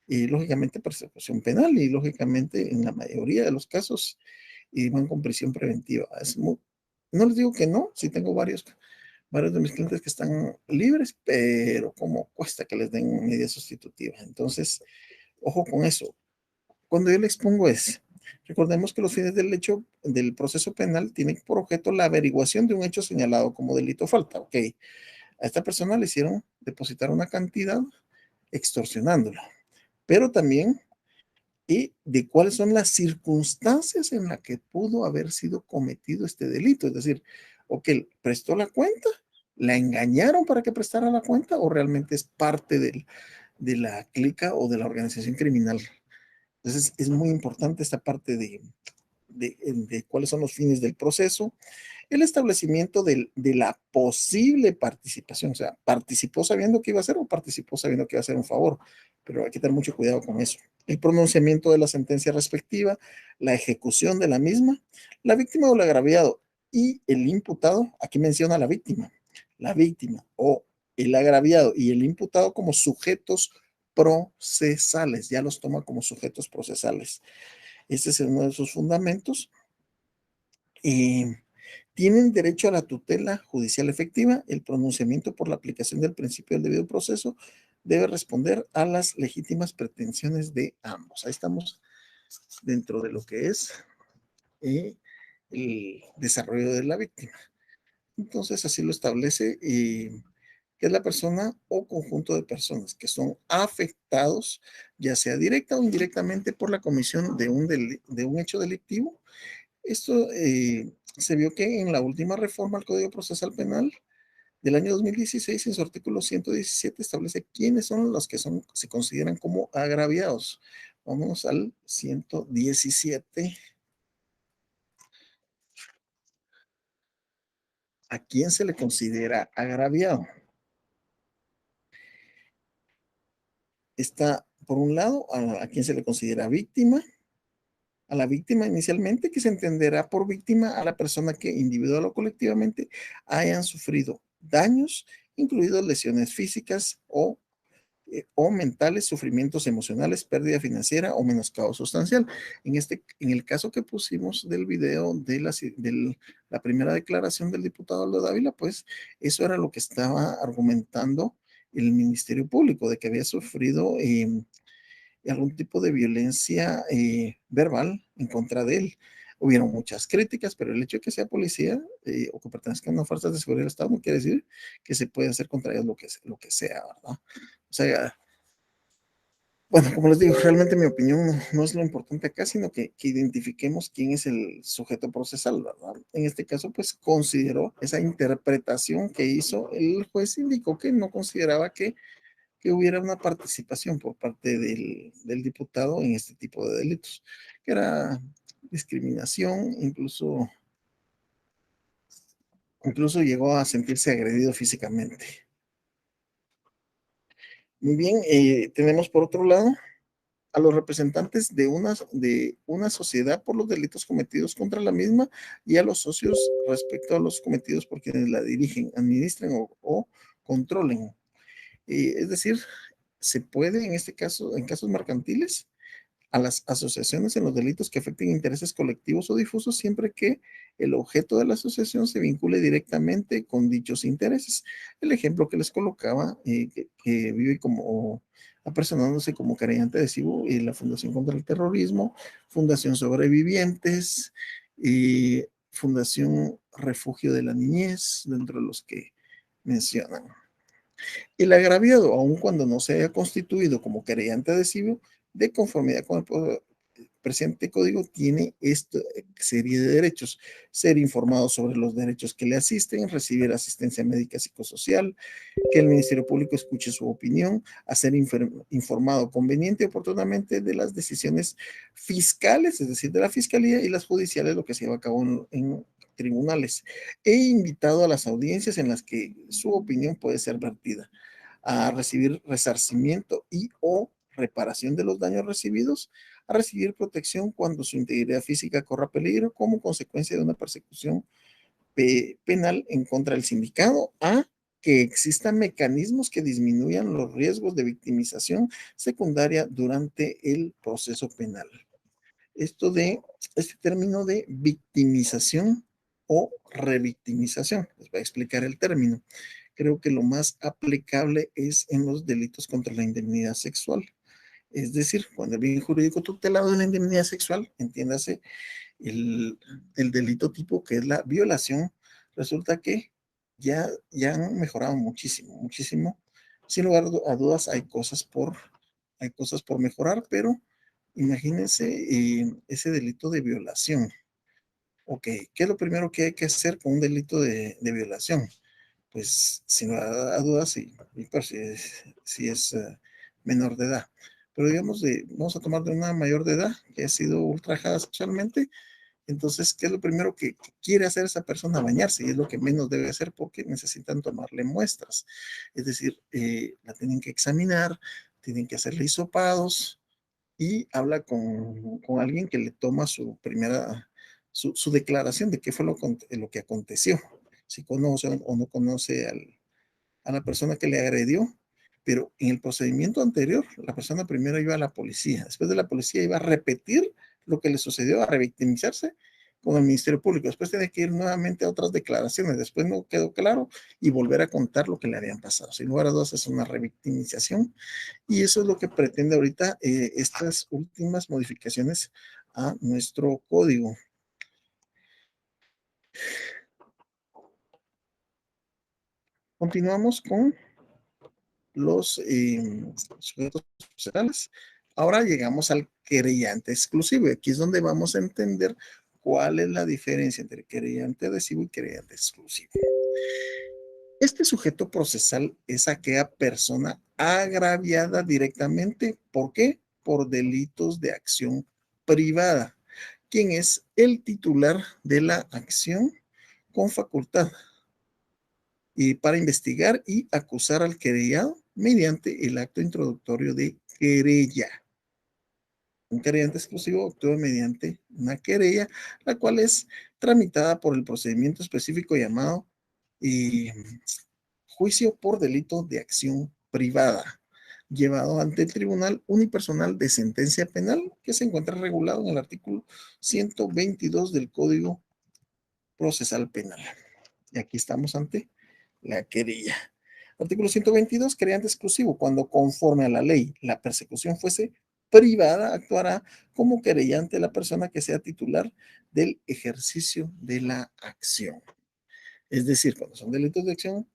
Speaker 1: y lógicamente, persecución penal, y lógicamente en la mayoría de los casos y van con prisión preventiva. No les digo que no, sí tengo varios de mis clientes que están libres, pero como cuesta que les den medida sustitutiva. Entonces, ojo con eso. Cuando yo le expongo recordemos que los fines del proceso penal tienen por objeto la averiguación de un hecho señalado como delito o falta. Ok, a esta persona le hicieron depositar una cantidad extorsionándola, pero también de cuáles son las circunstancias en las que pudo haber sido cometido este delito. Es decir, o que prestó la cuenta, la engañaron para que prestara la cuenta, o realmente es parte de la clica o de la organización criminal. Entonces, es muy importante esta parte de cuáles son los fines del proceso. El establecimiento de la posible participación, o sea, participó sabiendo que iba a hacer o participó sabiendo que iba a hacer un favor, pero hay que tener mucho cuidado con eso. El pronunciamiento de la sentencia respectiva, la ejecución de la misma, la víctima o el agraviado y el imputado, aquí menciona la víctima o el agraviado y el imputado como sujetos procesales, ya los toma como sujetos procesales. Este es uno de sus fundamentos. Tienen derecho a la tutela judicial efectiva. El pronunciamiento por la aplicación del principio del debido proceso debe responder a las legítimas pretensiones de ambos. Ahí estamos dentro de lo que es el desarrollo de la víctima. Entonces, así lo establece, que es la persona o conjunto de personas que son afectados, ya sea directa o indirectamente, por la comisión de un hecho delictivo. Esto se vio que en la última reforma al Código Procesal Penal del año 2016, en su artículo 117, establece quiénes son los que se consideran como agraviados. Vamos al 117. ¿A quién se le considera agraviado? Está, por un lado, a quien se le considera víctima. A la víctima inicialmente, que se entenderá por víctima a la persona que individual o colectivamente hayan sufrido daños, incluidos lesiones físicas o mentales, sufrimientos emocionales, pérdida financiera o menoscabo sustancial. En el caso que pusimos del video de la primera declaración del diputado Aldo Dávila, pues eso era lo que estaba argumentando el Ministerio Público, de que había sufrido algún tipo de violencia verbal en contra de él. Hubieron muchas críticas, pero el hecho de que sea policía o que pertenezca a una fuerza de seguridad del Estado no quiere decir que se puede hacer contra ellos lo que sea, ¿verdad? O sea, bueno, como les digo, realmente mi opinión no es lo importante acá, sino que identifiquemos quién es el sujeto procesal, ¿verdad? En este caso, pues consideró esa interpretación que hizo el juez, indicó que no consideraba que hubiera una participación por parte del diputado en este tipo de delitos, que era discriminación, incluso llegó a sentirse agredido físicamente. Muy bien, tenemos por otro lado a los representantes de una sociedad por los delitos cometidos contra la misma y a los socios respecto a los cometidos por quienes la dirigen, administren o controlen. Es decir, se puede en este caso, en casos mercantiles, a las asociaciones en los delitos que afecten intereses colectivos o difusos, siempre que el objeto de la asociación se vincule directamente con dichos intereses. El ejemplo que les colocaba, que vive como apersonándose como querellante adhesivo la Fundación contra el Terrorismo, Fundación Sobrevivientes, Fundación Refugio de la Niñez, dentro de los que mencionan. El agraviado, aun cuando no se haya constituido como querellante adhesivo, de conformidad con el presente código, tiene esta serie de derechos: ser informado sobre los derechos que le asisten, recibir asistencia médica psicosocial, que el Ministerio Público escuche su opinión, a ser informado conveniente y oportunamente de las decisiones fiscales, es decir, de la Fiscalía, y las judiciales, lo que se lleva a cabo en tribunales, e invitado a las audiencias en las que su opinión puede ser vertida, a recibir resarcimiento y o reparación de los daños recibidos, a recibir protección cuando su integridad física corra peligro como consecuencia de una persecución penal en contra del sindicado, a que existan mecanismos que disminuyan los riesgos de victimización secundaria durante el proceso penal. Este término de victimización o revictimización, les voy a explicar el término. Creo que lo más aplicable es en los delitos contra la indemnidad sexual. Es decir, cuando el bien jurídico tutelado de la indemnidad sexual, entiéndase el delito tipo que es la violación, resulta que ya han mejorado muchísimo, muchísimo. Sin lugar a dudas, hay cosas por mejorar, pero imagínense ese delito de violación. Ok, ¿qué es lo primero que hay que hacer con un delito de violación? Pues sin lugar a dudas, si es menor de edad. Pero digamos, vamos a tomar de una mayor de edad que ha sido ultrajada sexualmente. Entonces, ¿qué es lo primero que quiere hacer esa persona? Bañarse, y es lo que menos debe hacer porque necesitan tomarle muestras. Es decir, la tienen que examinar, tienen que hacerle hisopados y habla con alguien que le toma su declaración de qué fue lo que aconteció. Si conoce o no conoce a la persona que le agredió. Pero en el procedimiento anterior, la persona primero iba a la policía, después de la policía iba a repetir lo que le sucedió, a revictimizarse, con el Ministerio Público. Después tiene que ir nuevamente a otras declaraciones. Después no quedó claro y volver a contar lo que le habían pasado. Sin lugar a dudas, es una revictimización y eso es lo que pretende ahorita estas últimas modificaciones a nuestro código. Continuamos con los sujetos procesales. Ahora llegamos al querellante exclusivo y aquí es donde vamos a entender cuál es la diferencia entre querellante adhesivo y querellante exclusivo. Este sujeto procesal es aquella persona agraviada directamente. ¿Por qué? Por delitos de acción privada. ¿Quién es el titular de la acción con facultad y para investigar y acusar al querellado mediante el acto introductorio de querella? Un querellante exclusivo actúa mediante una querella, la cual es tramitada por el procedimiento específico llamado juicio por delito de acción privada, llevado ante el Tribunal Unipersonal de Sentencia Penal, que se encuentra regulado en el artículo 122 del Código Procesal Penal. Y aquí estamos ante la querella. Artículo 122, querellante exclusivo. Cuando conforme a la ley la persecución fuese privada, actuará como querellante la persona que sea titular del ejercicio de la acción. Es decir, cuando son delitos de acción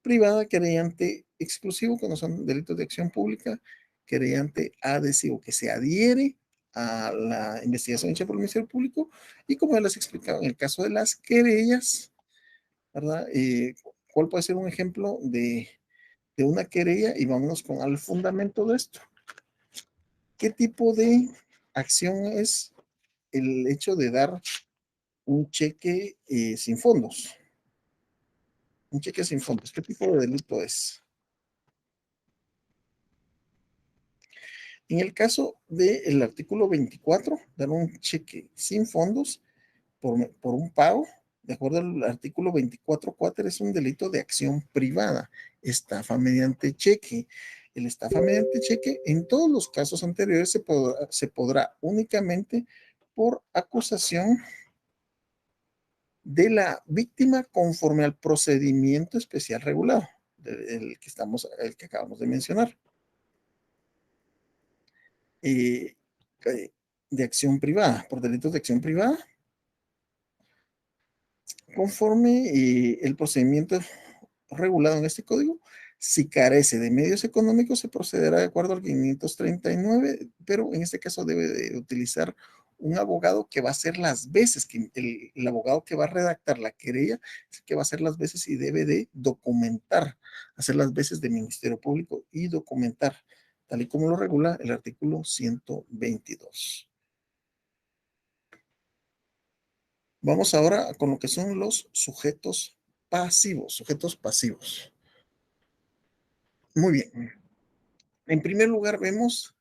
Speaker 1: privada, querellante exclusivo; cuando son delitos de acción pública, querellante adhesivo, que se adhiere a la investigación hecha por el Ministerio Público. Y como ya les he explicado, en el caso de las querellas, ¿verdad? ¿Cuál puede ser un ejemplo de una querella? Y vámonos con el fundamento de esto. ¿Qué tipo de acción es el hecho de dar un cheque sin fondos? Un cheque sin fondos, ¿qué tipo de delito es? En el caso del artículo 24, dar un cheque sin fondos por un pago, de acuerdo al artículo 24.4, es un delito de acción privada, estafa mediante cheque. El estafa mediante cheque, en todos los casos anteriores, se podrá únicamente por acusación de la víctima conforme al procedimiento especial regulado, el que acabamos de mencionar. Eh, de acción privada, por delitos de acción privada, conforme el procedimiento regulado en este código. Si carece de medios económicos, se procederá de acuerdo al 539, pero en este caso debe de utilizar un abogado que va a hacer las veces, que el abogado que va a redactar la querella es el que va a hacer las veces y debe de documentar, hacer las veces de Ministerio Público y documentar, tal y como lo regula el artículo 122. Vamos ahora con lo que son los sujetos pasivos, sujetos pasivos. Muy bien. En primer lugar, vemos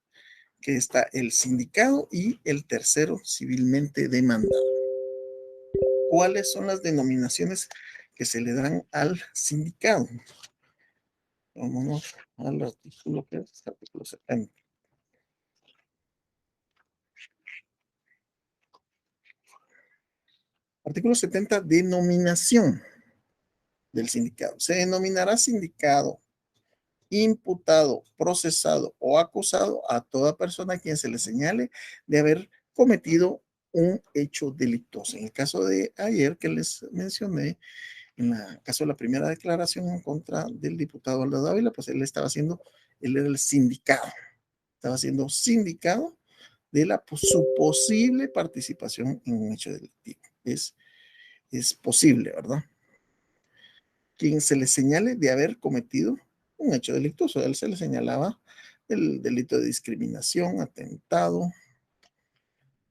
Speaker 1: que está el sindicado y el tercero civilmente demandado. ¿Cuáles son las denominaciones que se le dan al sindicado? Vámonos al artículo, que es artículo 70. Artículo 70, denominación del sindicado. Se denominará sindicado, imputado, procesado o acusado a toda persona a quien se le señale de haber cometido un hecho delictuoso. En el caso de ayer que les mencioné, en el caso de la primera declaración en contra del diputado Aldo Dávila, pues él era el sindicado, estaba siendo sindicado de su posible participación en un hecho delictivo. Es posible, ¿verdad? Quien se le señale de haber cometido un hecho delictuoso. A él se le señalaba el delito de discriminación, atentado,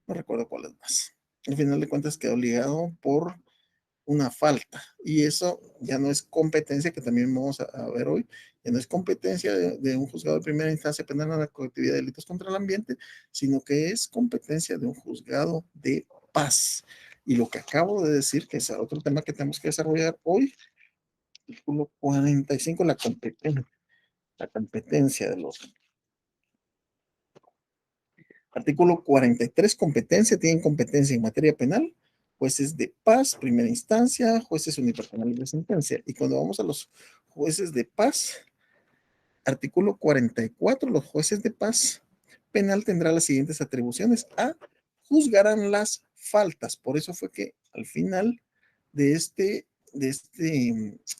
Speaker 1: no recuerdo cuál es más. Al final de cuentas quedó ligado por una falta y eso ya no es competencia, que también vamos a ver hoy, ya no es competencia de un juzgado de primera instancia penal en la colectividad de delitos contra el ambiente, sino que es competencia de un juzgado de paz. Y lo que acabo de decir, que es otro tema que tenemos que desarrollar hoy, artículo 45, la competencia de los. Artículo 43, competencia, tienen competencia en materia penal jueces de paz, primera instancia, jueces unipersonales de sentencia. Y cuando vamos a los jueces de paz, artículo 44, los jueces de paz penal tendrán las siguientes atribuciones. A, juzgarán las faltas. Por eso fue que al final de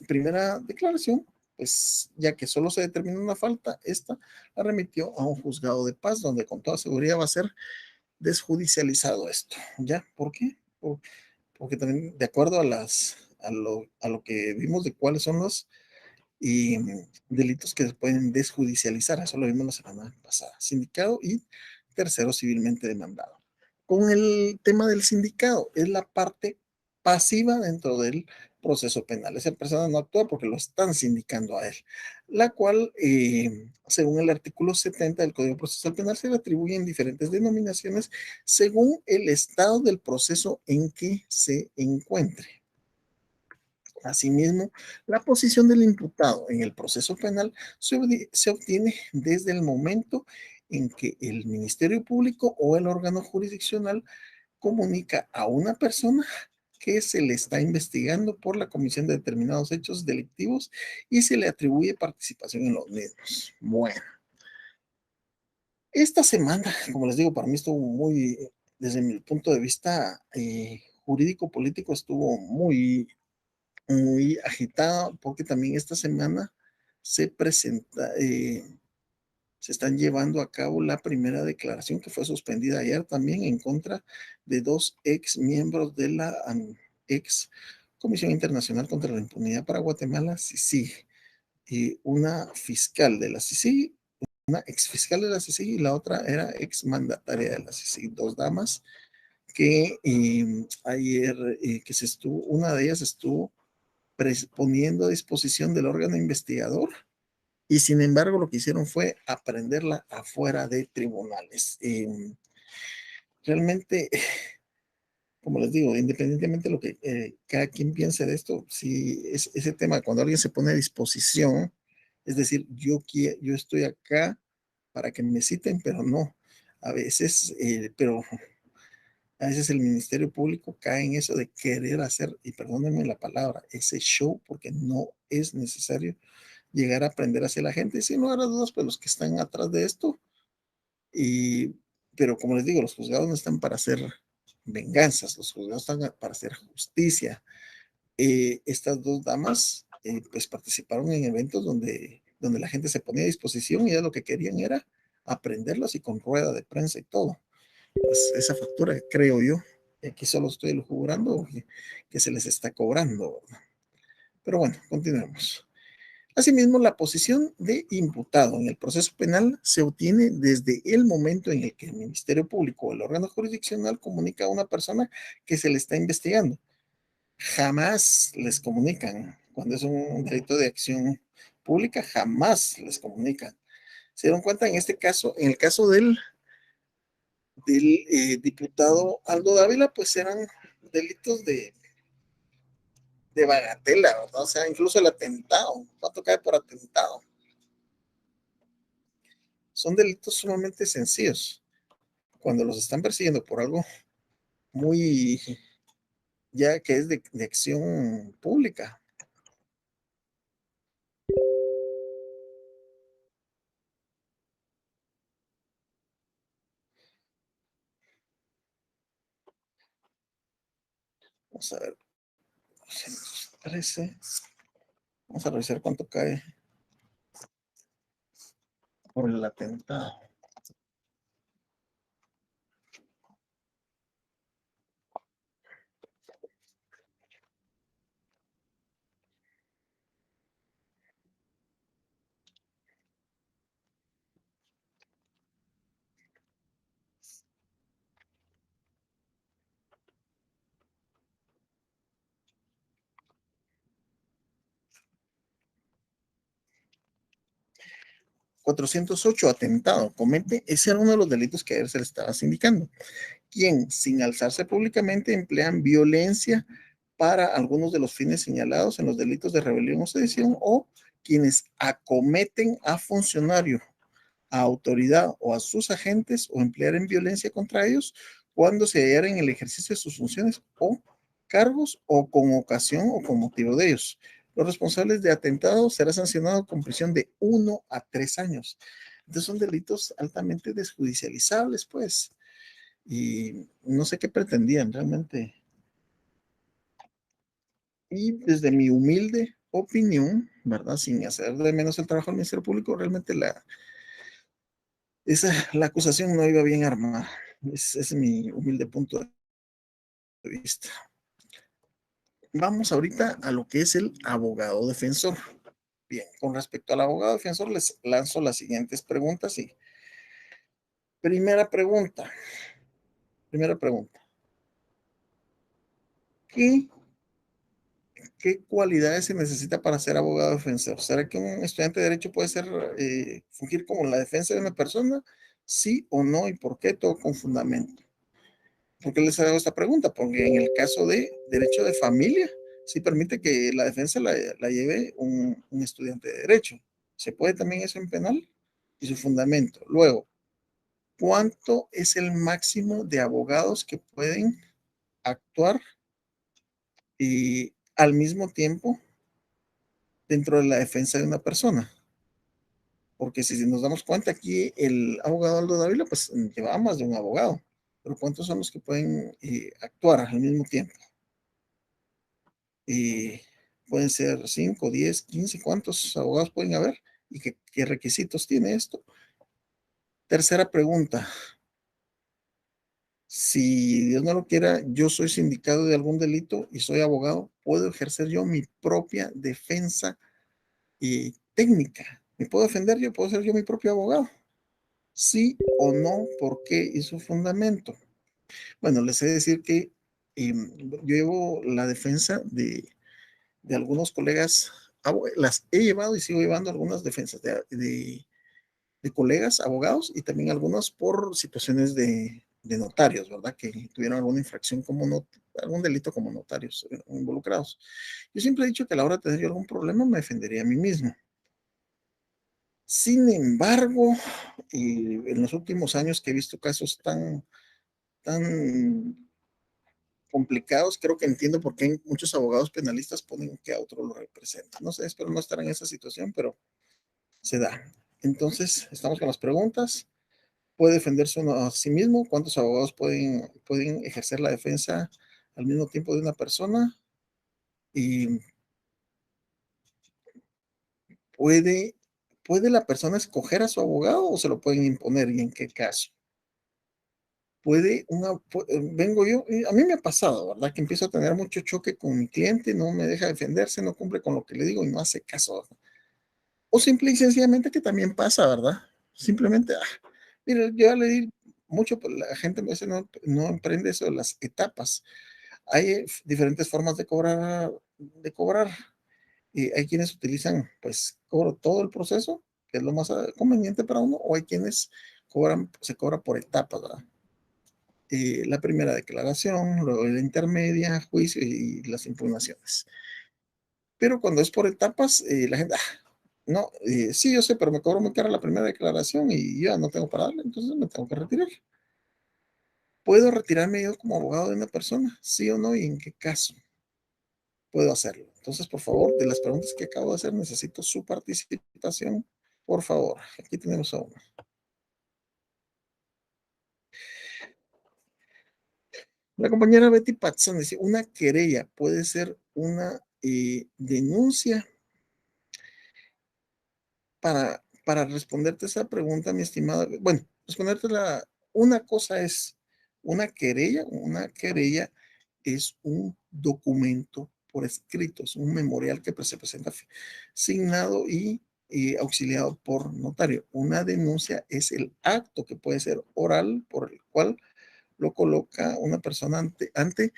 Speaker 1: primera declaración, pues ya que solo se determina una falta, esta la remitió a un juzgado de paz, donde con toda seguridad va a ser desjudicializado esto. ¿Ya? ¿Por qué? Porque también de acuerdo a lo que vimos de cuáles son los y delitos que se pueden desjudicializar. Eso lo vimos la semana pasada. Sindicado y tercero civilmente demandado. Con el tema del sindicado, es la parte pasiva dentro del proceso penal. Esa persona no actúa porque lo están sindicando a él, la cual, según el artículo 70 del Código Procesal Penal, se le atribuyen diferentes denominaciones según el estado del proceso en que se encuentre. Asimismo, la posición del imputado en el proceso penal se obtiene desde el momento en que el Ministerio Público o el órgano jurisdiccional comunica a una persona que se le está investigando por la comisión de determinados hechos delictivos y se le atribuye participación en los mismos. Bueno, esta semana, como les digo, para mí estuvo muy, desde mi punto de vista jurídico-político, estuvo muy agitada porque también esta semana se presenta, se están llevando a cabo la primera declaración que fue suspendida ayer también en contra de dos ex miembros de la ex Comisión Internacional contra la Impunidad para Guatemala, CICIG, y una fiscal de la CICIG, una ex fiscal de la CICIG y la otra era ex mandataria de la CICIG, dos damas que ayer, una de ellas estuvo poniendo a disposición del órgano investigador y sin embargo lo que hicieron fue aprenderla afuera de tribunales. Realmente, como les digo, independientemente de lo que cada quien piense de esto, si es ese tema, cuando alguien se pone a disposición, es decir, yo estoy acá para que me citen, pero no, a veces, a veces el Ministerio Público cae en eso de querer hacer, y perdónenme la palabra, ese show, porque no es necesario llegar a aprender hacia la gente, sin lugar a dudas, pues los que están atrás de esto, y, pero como les digo, los juzgados no están para hacer venganzas, los juzgados están para hacer justicia. Estas dos damas, pues participaron en eventos donde la gente se ponía a disposición y ya lo que querían era aprenderlos y con rueda de prensa y todo. Pues esa factura, creo yo, aquí solo estoy lucubrando que se les está cobrando, ¿verdad? Pero bueno, continuemos. Asimismo, la posición de imputado en el proceso penal se obtiene desde el momento en el que el Ministerio Público o el órgano jurisdiccional comunica a una persona que se le está investigando. Jamás les comunican. Cuando es un delito de acción pública, jamás les comunican. Se dieron cuenta en este caso, en el caso del diputado Aldo Dávila, pues eran delitos de bagatela, ¿verdad? O sea, incluso el atentado, ¿cuánto cae por atentado? Son delitos sumamente sencillos. Cuando los están persiguiendo por algo muy, ya que es de acción pública. Vamos a ver. 13. Vamos a revisar cuánto cae por el atentado. $408 atentado, comete, ese era uno de los delitos que ayer se le estaba indicando. Quien, sin alzarse públicamente, emplean violencia para algunos de los fines señalados en los delitos de rebelión o sedición, o quienes acometen a funcionario, a autoridad o a sus agentes o emplear en violencia contra ellos cuando se hallara en el ejercicio de sus funciones o cargos o con ocasión o con motivo de ellos. Los responsables de atentado será sancionado con prisión de 1 a 3 años. Entonces son delitos altamente desjudicializables, pues. Y no sé qué pretendían realmente. Y desde mi humilde opinión, ¿verdad? Sin hacer de menos el trabajo del Ministerio Público, realmente la acusación no iba bien armada. Ese es mi humilde punto de vista. Vamos ahorita a lo que es el abogado defensor. Bien, con respecto al abogado defensor, les lanzo las siguientes preguntas. Y primera pregunta. ¿Qué, qué cualidades se necesita para ser abogado defensor? ¿Será que un estudiante de derecho puede fungir como la defensa de una persona? Sí o no, y por qué, todo con fundamento. ¿Por qué les hago esta pregunta? Porque en el caso de derecho de familia, sí permite que la defensa la lleve un estudiante de derecho. ¿Se puede también eso en penal? Y su fundamento. Luego, ¿cuánto es el máximo de abogados que pueden actuar y al mismo tiempo dentro de la defensa de una persona? Porque si nos damos cuenta aquí, el abogado Aldo Dávila, pues lleva más de un abogado. Pero ¿cuántos son los que pueden actuar al mismo tiempo? Pueden ser 5, 10, 15, ¿cuántos abogados pueden haber? ¿Y qué requisitos tiene esto? Tercera pregunta. Si Dios no lo quiera, yo soy sindicado de algún delito y soy abogado, ¿puedo ejercer yo mi propia defensa técnica? ¿Me puedo defender yo? ¿Puedo ser yo mi propio abogado? ¿Sí o no? ¿Por qué? Y su fundamento. Bueno, les he de decir que yo llevo la defensa de algunos colegas, las he llevado y sigo llevando algunas defensas de colegas, abogados, y también algunos por situaciones de notarios, ¿verdad? Que tuvieron alguna infracción algún delito como notarios involucrados. Yo siempre he dicho que a la hora de tener yo algún problema me defendería a mí mismo. Sin embargo, en los últimos años que he visto casos tan complicados, creo que entiendo por qué muchos abogados penalistas ponen que a otro lo representa. No sé, espero no estar en esa situación, pero se da. Entonces, estamos con las preguntas. ¿Puede defenderse uno a sí mismo? ¿Cuántos abogados pueden ejercer la defensa al mismo tiempo de una persona? ¿Y puede, puede la persona escoger a su abogado o se lo pueden imponer? ¿Y en qué caso? Vengo yo, y a mí me ha pasado, ¿verdad? Que empiezo a tener mucho choque con mi cliente, no me deja defenderse, no cumple con lo que le digo y no hace caso, ¿verdad? O simple y sencillamente que también pasa, ¿verdad? Simplemente, mire, yo ya le di mucho, pues la gente a veces no emprende eso de las etapas. Hay diferentes formas de cobrar. Y hay quienes utilizan, pues, cobro todo el proceso, que es lo más conveniente para uno, o hay quienes se cobra por etapas, ¿verdad? La primera declaración, luego la intermedia, juicio y las impugnaciones. Pero cuando es por etapas, la gente, no, sí, yo sé, pero me cobro muy cara la primera declaración y ya no tengo para darle, entonces me tengo que retirar. ¿Puedo retirarme yo como abogado de una persona? ¿Sí o no? ¿Y en qué caso puedo hacerlo? Entonces, por favor, de las preguntas que acabo de hacer, necesito su participación. Por favor, aquí tenemos a uno. La compañera Betty Patson dice, una querella puede ser una denuncia. Para responderte esa pregunta, mi estimada, bueno, una cosa es una querella es un documento por escrito, es un memorial que se presenta signado y auxiliado por notario. Una denuncia es el acto que puede ser oral por el cual lo coloca una persona ante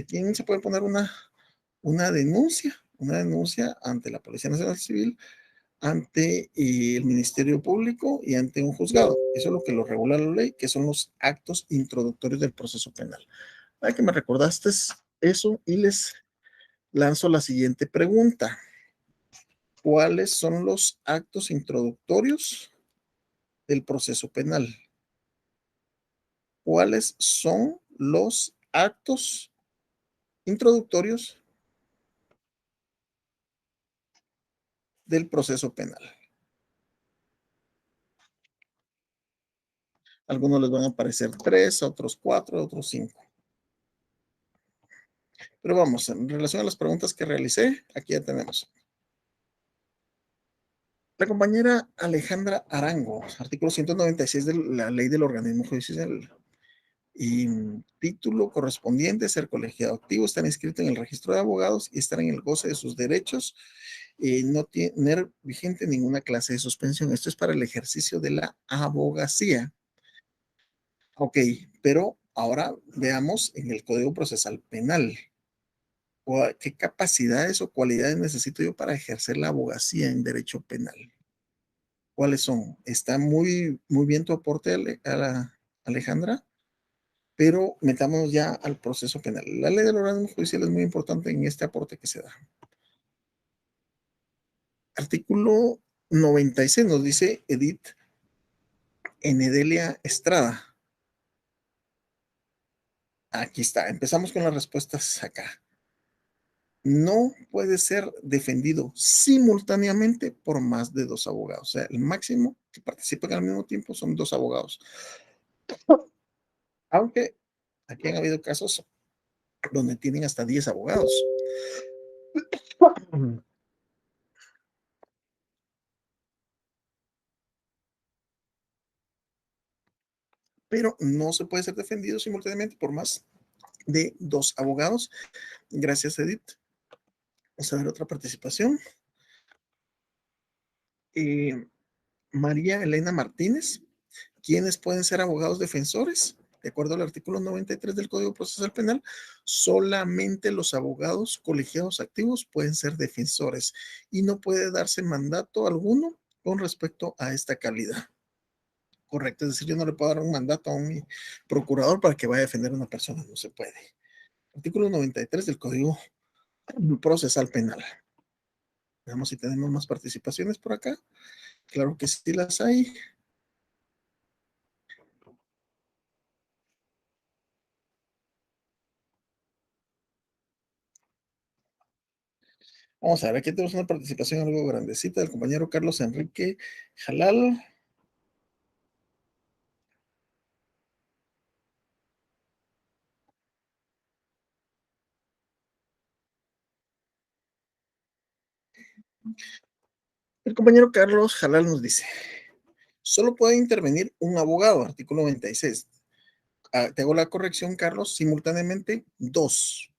Speaker 1: quien se puede poner una denuncia ante la Policía Nacional Civil, ante el Ministerio Público y ante un juzgado. Eso es lo que lo regula la ley, que son los actos introductorios del proceso penal. Ay, que me recordaste eso y les lanzo la siguiente pregunta. ¿Cuáles son los actos introductorios del proceso penal? cuáles son los actos introductorios del proceso penal. Algunos les van a aparecer 3, a otros 4, a otros 5. Pero vamos, en relación a las preguntas que realicé, aquí ya tenemos. La compañera Alejandra Arango, artículo 196 de la Ley del Organismo Judicial. Y título correspondiente, ser colegiado activo, estar inscrito en el registro de abogados y estar en el goce de sus derechos, no tener vigente ninguna clase de suspensión. Esto es para el ejercicio de la abogacía. Ok, pero ahora veamos en el Código Procesal Penal. ¿Qué capacidades o cualidades necesito yo para ejercer la abogacía en derecho penal? ¿Cuáles son? Está muy, muy bien tu aporte, Alejandra, pero metamos ya al proceso penal. La ley del organismo judicial es muy importante en este aporte que se da. Artículo 96 nos dice Edith Enedelia Estrada. Aquí está, empezamos con las respuestas acá. No puede ser defendido simultáneamente por más de 2 abogados. O sea, el máximo que participan al mismo tiempo son 2 abogados. Aunque aquí han habido casos donde tienen hasta 10 abogados. Pero no se puede ser defendido simultáneamente por más de 2 abogados. Gracias, Edith. Vamos a ver otra participación. María Elena Martínez. ¿Quiénes pueden ser abogados defensores? De acuerdo al artículo 93 del Código Procesal Penal, solamente los abogados colegiados activos pueden ser defensores y no puede darse mandato alguno con respecto a esta calidad. Correcto, es decir, yo no le puedo dar un mandato a un procurador para que vaya a defender a una persona, no se puede. Artículo 93 del Código Procesal Penal. Veamos si tenemos más participaciones por acá. Claro que sí las hay. Vamos a ver, aquí tenemos una participación algo grandecita del compañero Carlos Enrique Jalal. El compañero Carlos Jalal nos dice, solo puede intervenir un abogado, artículo 96. Te hago la corrección, Carlos, simultáneamente 2.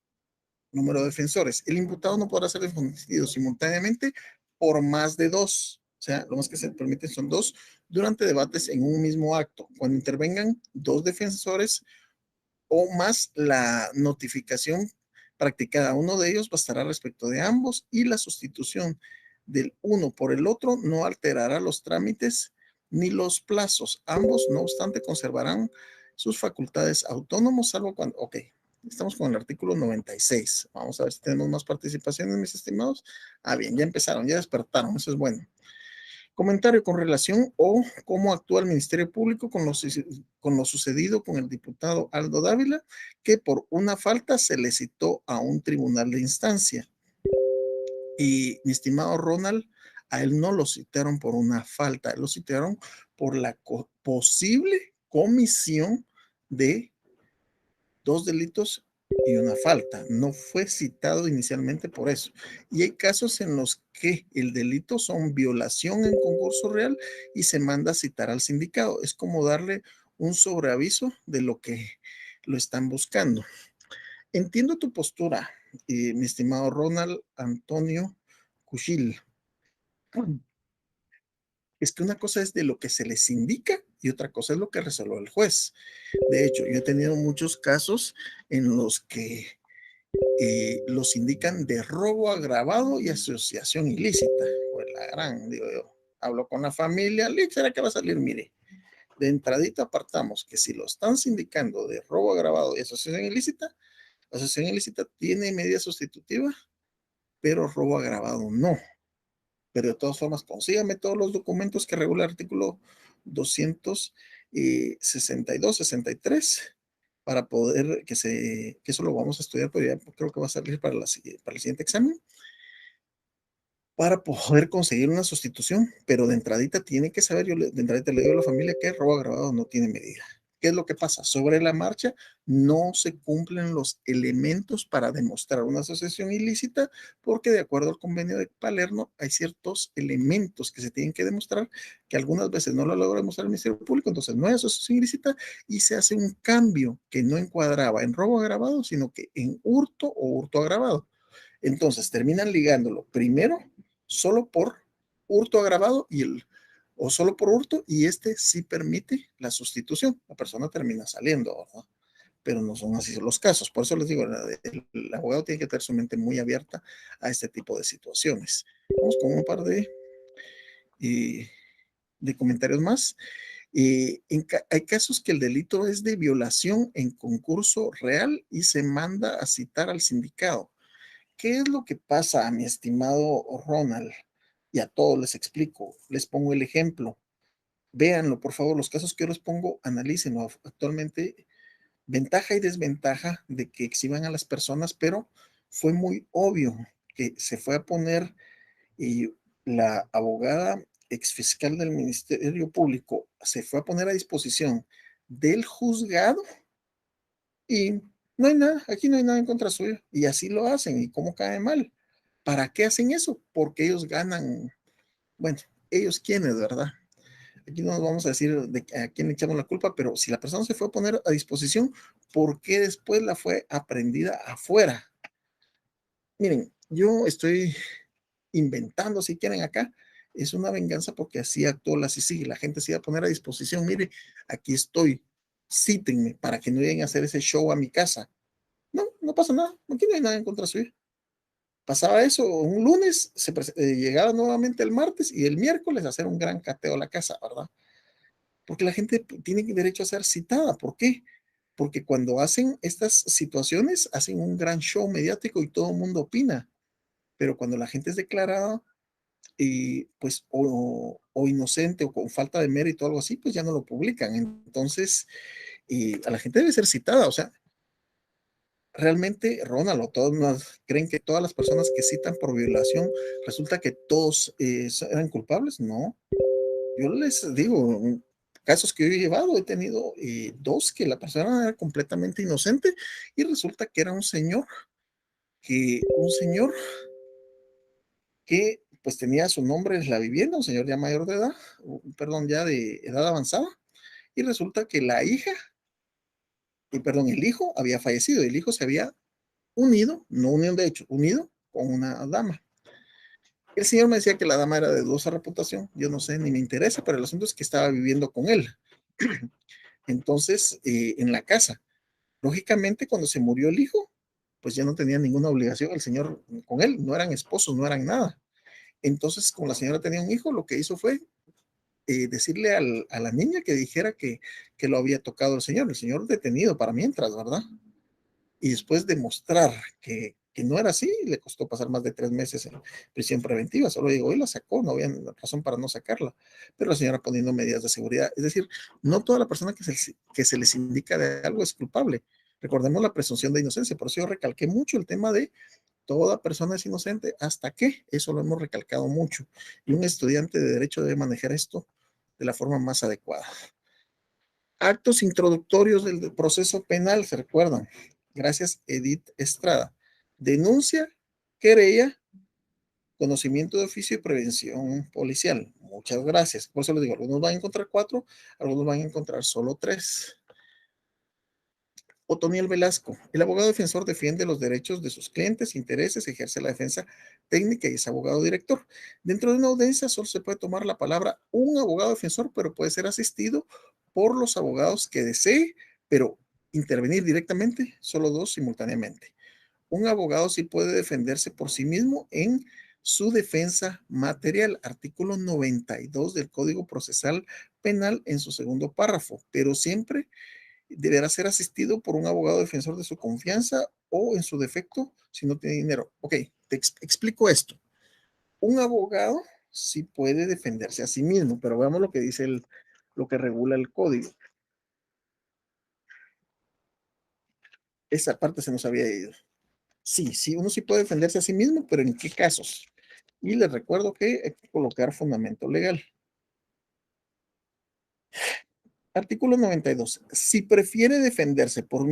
Speaker 1: Número de defensores. El imputado no podrá ser defendido simultáneamente por más de 2. O sea, lo más que se permite son 2 durante debates en un mismo acto. Cuando intervengan 2 defensores o más, la notificación practicada a uno de ellos bastará respecto de ambos y la sustitución del uno por el otro no alterará los trámites ni los plazos. Ambos, no obstante, conservarán sus facultades autónomos, salvo cuando... Ok, estamos con el artículo 96. Vamos a ver si tenemos más participaciones, mis estimados. Bien, ya empezaron, ya despertaron, eso es bueno. Comentario con relación o cómo actúa el Ministerio Público con lo sucedido con el diputado Aldo Dávila, que por una falta se le citó a un tribunal de instancia. Y mi estimado Ronald, a él no lo citaron por una falta, lo citaron por la posible comisión de 2 delitos y una falta. No fue citado inicialmente por eso. Y hay casos en los que el delito son violación en concurso real y se manda a citar al sindicado. Es como darle un sobreaviso de lo que lo están buscando. Entiendo tu postura, mi estimado Ronald Antonio Cuchil. Es que una cosa es de lo que se les indica y otra cosa es lo que resolvió el juez. De hecho, yo he tenido muchos casos en los que los indican de robo agravado y asociación ilícita. Pues la gran, digo yo, hablo con la familia, ¿será que va a salir? Mire, de entradita apartamos que si lo están sindicando de robo agravado y asociación ilícita, la asociación ilícita tiene medida sustitutiva, pero robo agravado no. Pero de todas formas, consígame todos los documentos que regula el artículo 200 62, 63, para poder que eso lo vamos a estudiar, pero ya creo que va a salir para el siguiente examen, para poder conseguir una sustitución, pero de entradita tiene que saber, de entradita le digo a la familia que robo agravado no tiene medida. ¿Qué es lo que pasa? Sobre la marcha no se cumplen los elementos para demostrar una asociación ilícita, porque de acuerdo al convenio de Palermo hay ciertos elementos que se tienen que demostrar, que algunas veces no lo logra demostrar el Ministerio Público, entonces no hay asociación ilícita y se hace un cambio que no encuadraba en robo agravado, sino que en hurto o hurto agravado. Entonces terminan ligándolo primero solo por hurto agravado o solo por hurto, y sí permite la sustitución. La persona termina saliendo, ¿verdad? Pero no son así los casos. Por eso les digo, el abogado tiene que tener su mente muy abierta a este tipo de situaciones. Vamos con un par de comentarios más. Hay casos que el delito es de violación en concurso real y se manda a citar al sindicado. ¿Qué es lo que pasa, mi estimado Ronald? Y a todos les explico, les pongo el ejemplo. Véanlo, por favor, los casos que yo les pongo, analícenlo. Actualmente, ventaja y desventaja de que exhiban a las personas, pero fue muy obvio que se fue a poner la abogada exfiscal del Ministerio Público, se fue a poner a disposición del juzgado y no hay nada, aquí no hay nada en contra suyo. Y así lo hacen. ¿Y cómo cae mal? ¿Para qué hacen eso? Porque ellos ganan, bueno, ellos quiénes, ¿verdad? Aquí no nos vamos a decir a quién le echamos la culpa, pero si la persona se fue a poner a disposición, ¿por qué después la fue aprendida afuera? Miren, yo estoy inventando, si quieren acá, es una venganza porque así actuó la CICIG, la gente se iba a poner a disposición, mire, aquí estoy, cítenme para que no lleguen a hacer ese show a mi casa. No, no pasa nada, aquí no hay nada en contra suya. Pasaba eso un lunes, llegaba nuevamente el martes y el miércoles a hacer un gran cateo a la casa, ¿verdad? Porque la gente tiene derecho a ser citada. ¿Por qué? Porque cuando hacen estas situaciones, hacen un gran show mediático y todo el mundo opina. Pero cuando la gente es declarada, pues, o inocente o con falta de mérito o algo así, pues ya no lo publican. Entonces, a la gente debe ser citada. O sea, realmente, Ronald, o todos creen que todas las personas que citan por violación, resulta que todos eran culpables. No, yo les digo, casos que yo he llevado, he tenido dos que la persona era completamente inocente y resulta que era un señor que pues tenía su nombre en la vivienda, un señor ya mayor de edad, perdón, ya de edad avanzada, y resulta que la hija, perdón, el hijo había fallecido, el hijo se había unido, no unión de hecho, unido con una dama. El señor me decía que la dama era de dudosa reputación, yo no sé, ni me interesa, pero el asunto es que estaba viviendo con él. Entonces, en la casa. Lógicamente, cuando se murió el hijo, pues ya no tenía ninguna obligación el señor con él, no eran esposos, no eran nada. Entonces, como la señora tenía un hijo, lo que hizo fue decirle a la niña que dijera que lo había tocado el señor detenido para mientras, ¿verdad? Y después demostrar que no era así, le costó pasar más de 3 meses en prisión preventiva. Solo digo, hoy la sacó, no había razón para no sacarla, pero la señora poniendo medidas de seguridad. Es decir, no toda la persona que se les indica de algo es culpable. Recordemos la presunción de inocencia, por eso yo recalqué mucho el tema de toda persona es inocente, ¿hasta qué? Eso lo hemos recalcado mucho. Y un estudiante de derecho debe manejar esto de la forma más adecuada. Actos introductorios del proceso penal, ¿se recuerdan? Gracias, Edith Estrada. Denuncia, querella, conocimiento de oficio y prevención policial. Muchas gracias. Por eso les digo, algunos van a encontrar 4, algunos van a encontrar solo 3. Otoniel Velasco, el abogado defensor defiende los derechos de sus clientes, intereses, ejerce la defensa técnica y es abogado director. Dentro de una audiencia solo se puede tomar la palabra un abogado defensor, pero puede ser asistido por los abogados que desee, pero intervenir directamente, solo 2 simultáneamente. Un abogado sí puede defenderse por sí mismo en su defensa material, artículo 92 del Código Procesal Penal en su segundo párrafo, pero siempre deberá ser asistido por un abogado defensor de su confianza o en su defecto si no tiene dinero. Ok, te explico esto. Un abogado sí puede defenderse a sí mismo, pero veamos lo que dice lo que regula el código. Esa parte se nos había ido. Sí, sí, uno sí puede defenderse a sí mismo, pero ¿en qué casos? Y les recuerdo que hay que colocar fundamento legal. Artículo 92. Si prefiere defenderse por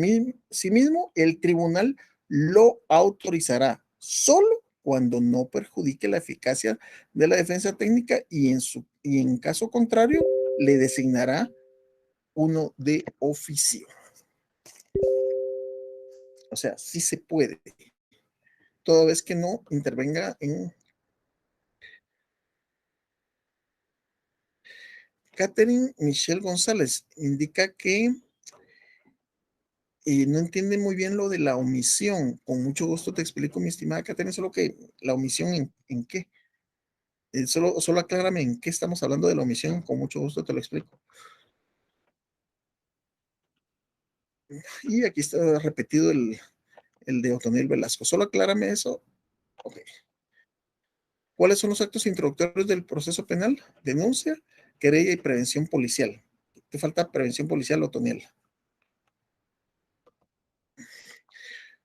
Speaker 1: sí mismo, el tribunal lo autorizará solo cuando no perjudique la eficacia de la defensa técnica y en caso contrario le designará uno de oficio. O sea, sí se puede, toda vez que no intervenga en... Catherine Michelle González indica que no entiende muy bien lo de la omisión. Con mucho gusto te explico, mi estimada Catherine, solo que la omisión en qué. Solo aclárame en qué estamos hablando de la omisión, con mucho gusto te lo explico. Y aquí está repetido el de Otoniel Velasco. Solo aclárame eso. Ok. ¿Cuáles son los actos introductorios del proceso penal? Denuncia, querella y prevención policial. Te falta prevención policial, Otoniel.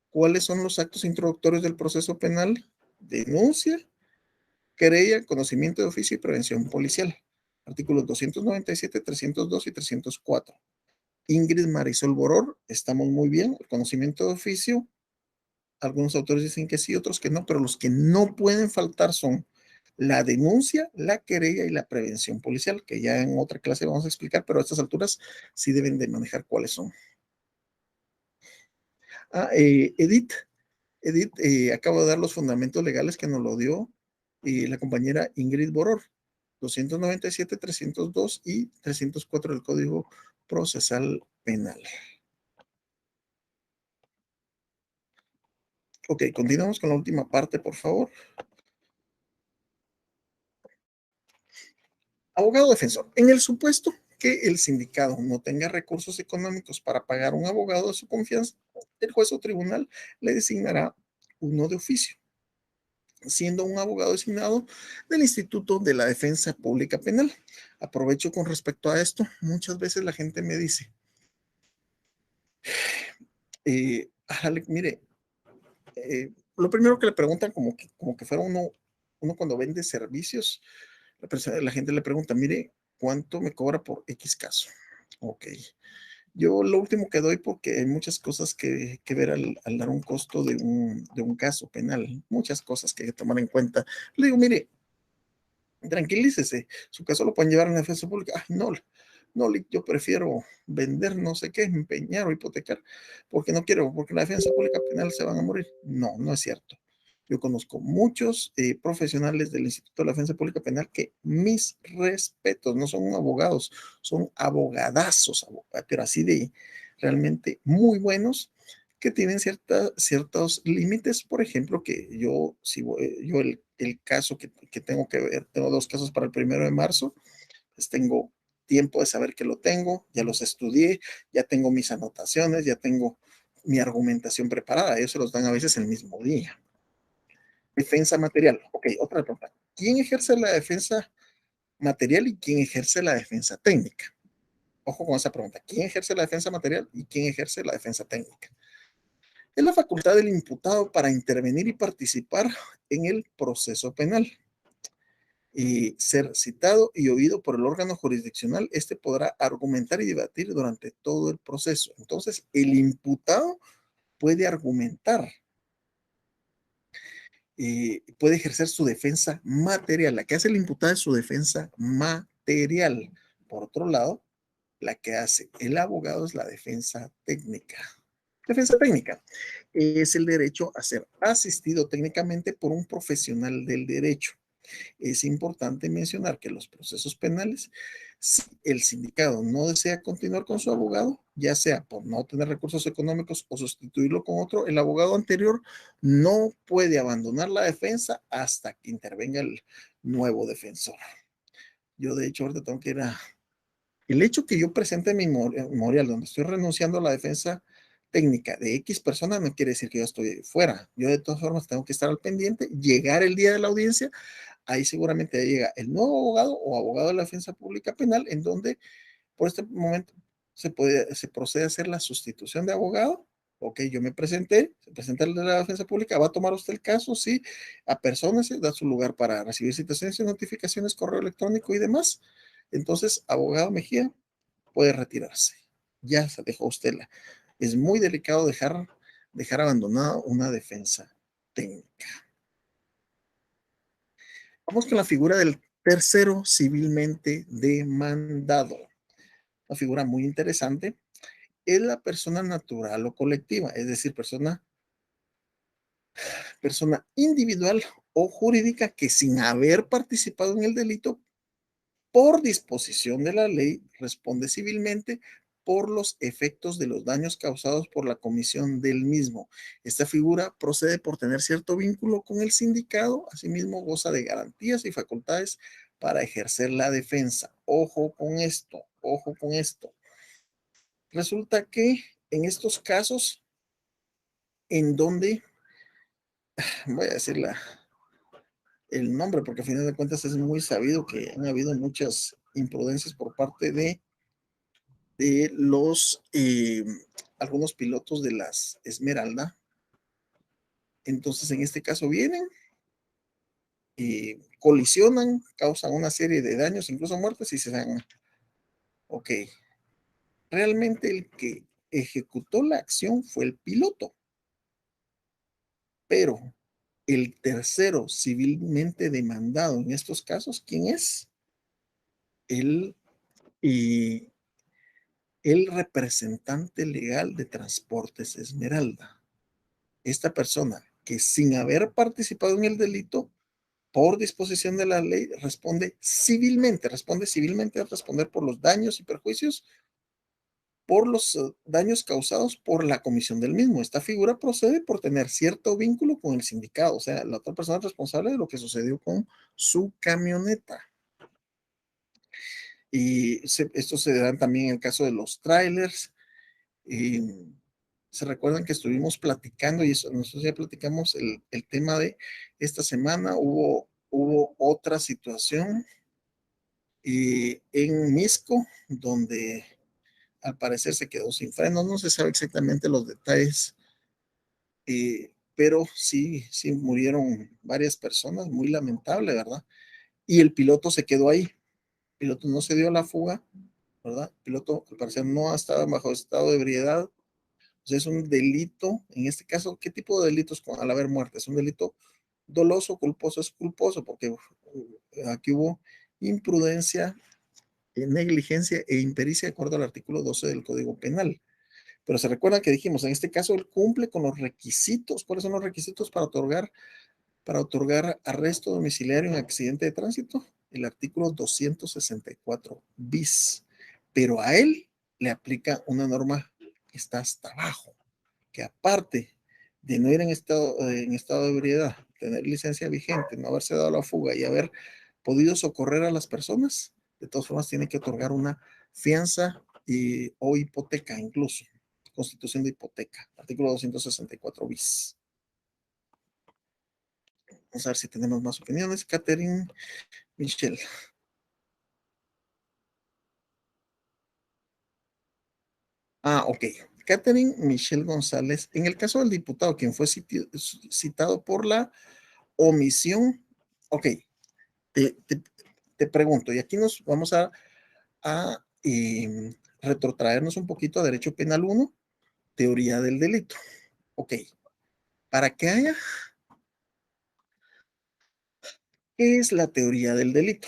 Speaker 1: ¿Cuáles son los actos introductorios del proceso penal? Denuncia, querella, conocimiento de oficio y prevención policial. Artículos 297, 302 y 304. Ingrid Marisol Boror, estamos muy bien. El conocimiento de oficio, algunos autores dicen que sí, otros que no, pero los que no pueden faltar son la denuncia, la querella y la prevención policial, que ya en otra clase vamos a explicar, pero a estas alturas sí deben de manejar cuáles son. Edith, acabo de dar los fundamentos legales que nos lo dio la compañera Ingrid Boror. 297, 302 y 304 del Código Procesal Penal. Ok, continuamos con la última parte, por favor. Abogado defensor. En el supuesto que el sindicado no tenga recursos económicos para pagar un abogado de su confianza, el juez o tribunal le designará uno de oficio, siendo un abogado designado del Instituto de la Defensa Pública Penal. Aprovecho con respecto a esto. Muchas veces la gente me dice, mire, lo primero que le preguntan, como que fuera uno cuando vende servicios, la gente le pregunta, mire, ¿cuánto me cobra por X caso? Ok. Yo lo último que doy, porque hay muchas cosas que ver al dar un costo de un caso penal, muchas cosas que hay que tomar en cuenta. Le digo, mire, tranquilícese, su caso lo pueden llevar a la defensa pública. Ah, no, no, yo prefiero vender no sé qué, empeñar o hipotecar, porque no quiero, porque la defensa pública penal se van a morir. No, no es cierto. Yo conozco muchos profesionales del Instituto de la Defensa Pública Penal que mis respetos, no son abogados, son abogadazos, pero así de realmente muy buenos, que tienen ciertos límites. Por ejemplo, que yo, si yo el caso que tengo que ver, tengo dos casos para el 1 de marzo, pues tengo tiempo de saber que lo tengo, ya los estudié, ya tengo mis anotaciones, ya tengo mi argumentación preparada. Ellos se los dan a veces el mismo día. Defensa material. Ok, otra pregunta. ¿Quién ejerce la defensa material y quién ejerce la defensa técnica? Ojo con esa pregunta. ¿Quién ejerce la defensa material y quién ejerce la defensa técnica? Es la facultad del imputado para intervenir y participar en el proceso penal. Y ser citado y oído por el órgano jurisdiccional, este podrá argumentar y debatir durante todo el proceso. Entonces, el imputado puede argumentar, puede ejercer su defensa material. La que hace el imputado es su defensa material. Por otro lado, la que hace el abogado es la defensa técnica. Defensa técnica es el derecho a ser asistido técnicamente por un profesional del derecho. Es importante mencionar que los procesos penales, si el sindicado no desea continuar con su abogado, ya sea por no tener recursos económicos o sustituirlo con otro, el abogado anterior no puede abandonar la defensa hasta que intervenga el nuevo defensor. Yo, de hecho, ahorita tengo que ir a... El hecho que yo presente mi memorial donde estoy renunciando a la defensa técnica de X persona no quiere decir que yo estoy fuera. Yo de todas formas tengo que estar al pendiente, llegar el día de la audiencia, ahí seguramente llega el nuevo abogado o abogado de la defensa pública penal, en donde por este momento se procede a hacer la sustitución de abogado Ok, yo me presenté, se presenta el de la defensa pública, ¿va a tomar usted el caso? Sí, apersónese, da su lugar para recibir citaciones y notificaciones, correo electrónico y demás. Entonces, abogado Mejía puede retirarse. Ya se dejó usted la. Es muy delicado dejar abandonada una defensa técnica. Vamos con la figura del tercero civilmente demandado. Una figura muy interesante. Es la persona natural o colectiva, es decir, persona individual o jurídica que sin haber participado en el delito, por disposición de la ley, responde civilmente por los efectos de los daños causados por la comisión del mismo. Esta figura procede por tener cierto vínculo con el sindicado, asimismo goza de garantías y facultades para ejercer la defensa. Ojo con esto, ojo con esto. Resulta que en estos casos, en donde, voy a decir el nombre, porque a final de cuentas es muy sabido que han habido muchas imprudencias por parte de algunos pilotos de las Esmeralda. Entonces, en este caso vienen, colisionan, causan una serie de daños, incluso muertes, y se dan, ok, realmente el que ejecutó la acción fue el piloto, pero el tercero civilmente demandado en estos casos, ¿quién es? El, eh, el representante legal de Transportes Esmeralda. Esta persona que sin haber participado en el delito, por disposición de la ley, responde civilmente a responder por los daños y perjuicios, por los daños causados por la comisión del mismo. Esta figura procede por tener cierto vínculo con el sindicato, o sea, la otra persona responsable de lo que sucedió con su camioneta. Y esto se da también en el caso de los trailers. Se recuerdan que estuvimos platicando, y eso, nosotros ya platicamos el tema de esta semana. Hubo otra situación en Misco, donde al parecer se quedó sin frenos. No se sabe exactamente los detalles, pero sí murieron varias personas, muy lamentable, ¿verdad? Y el piloto se quedó ahí. El piloto no se dio a la fuga, ¿verdad? El piloto al parecer no estaba bajo estado de ebriedad. O sea, es un delito. En este caso, ¿qué tipo de delitos al haber muerte? Es un delito doloso, culposo, es culposo, porque aquí hubo imprudencia, negligencia e impericia de acuerdo al artículo 12 del Código Penal. Pero se recuerda que dijimos, en este caso, él cumple con los requisitos. ¿Cuáles son los requisitos para otorgar arresto domiciliario en accidente de tránsito? El artículo 264 bis. Pero a él le aplica una norma que está hasta abajo, que aparte de no ir en estado de ebriedad, tener licencia vigente, no haberse dado la fuga y haber podido socorrer a las personas, de todas formas tiene que otorgar una fianza o hipoteca incluso. Constitución de hipoteca, artículo 264 bis. Vamos a ver si tenemos más opiniones. Catherine Michelle. Ok. Catherine Michelle González. En el caso del diputado, quien fue citado por la omisión. Ok. Te pregunto, y aquí nos vamos a retrotraernos un poquito a Derecho Penal 1, teoría del delito. Ok. Para que haya, ¿qué es la teoría del delito?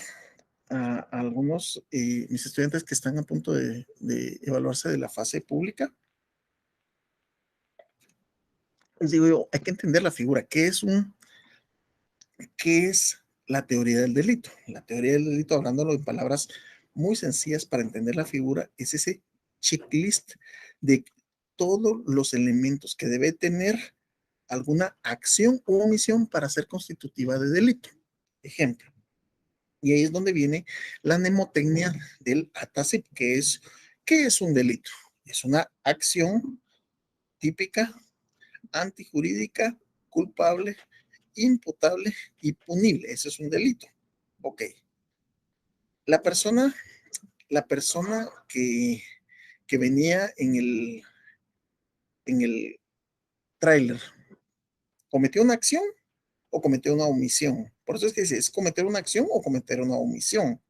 Speaker 1: A algunos mis estudiantes que están a punto de evaluarse de la fase pública, les digo yo, hay que entender la figura. ¿Qué es la teoría del delito? La teoría del delito, hablándolo en palabras muy sencillas para entender la figura, es ese checklist de todos los elementos que debe tener alguna acción u omisión para ser constitutiva de delito. Ejemplo, y ahí es donde viene la mnemotecnia del ATACIP, ¿qué es un delito? Es una acción típica, antijurídica, culpable, imputable y punible. Ese es un delito. Ok. La persona, que venía en el tráiler, ¿cometió una acción o cometió una omisión? Por eso es que dice, ¿es cometer una acción o cometer una omisión?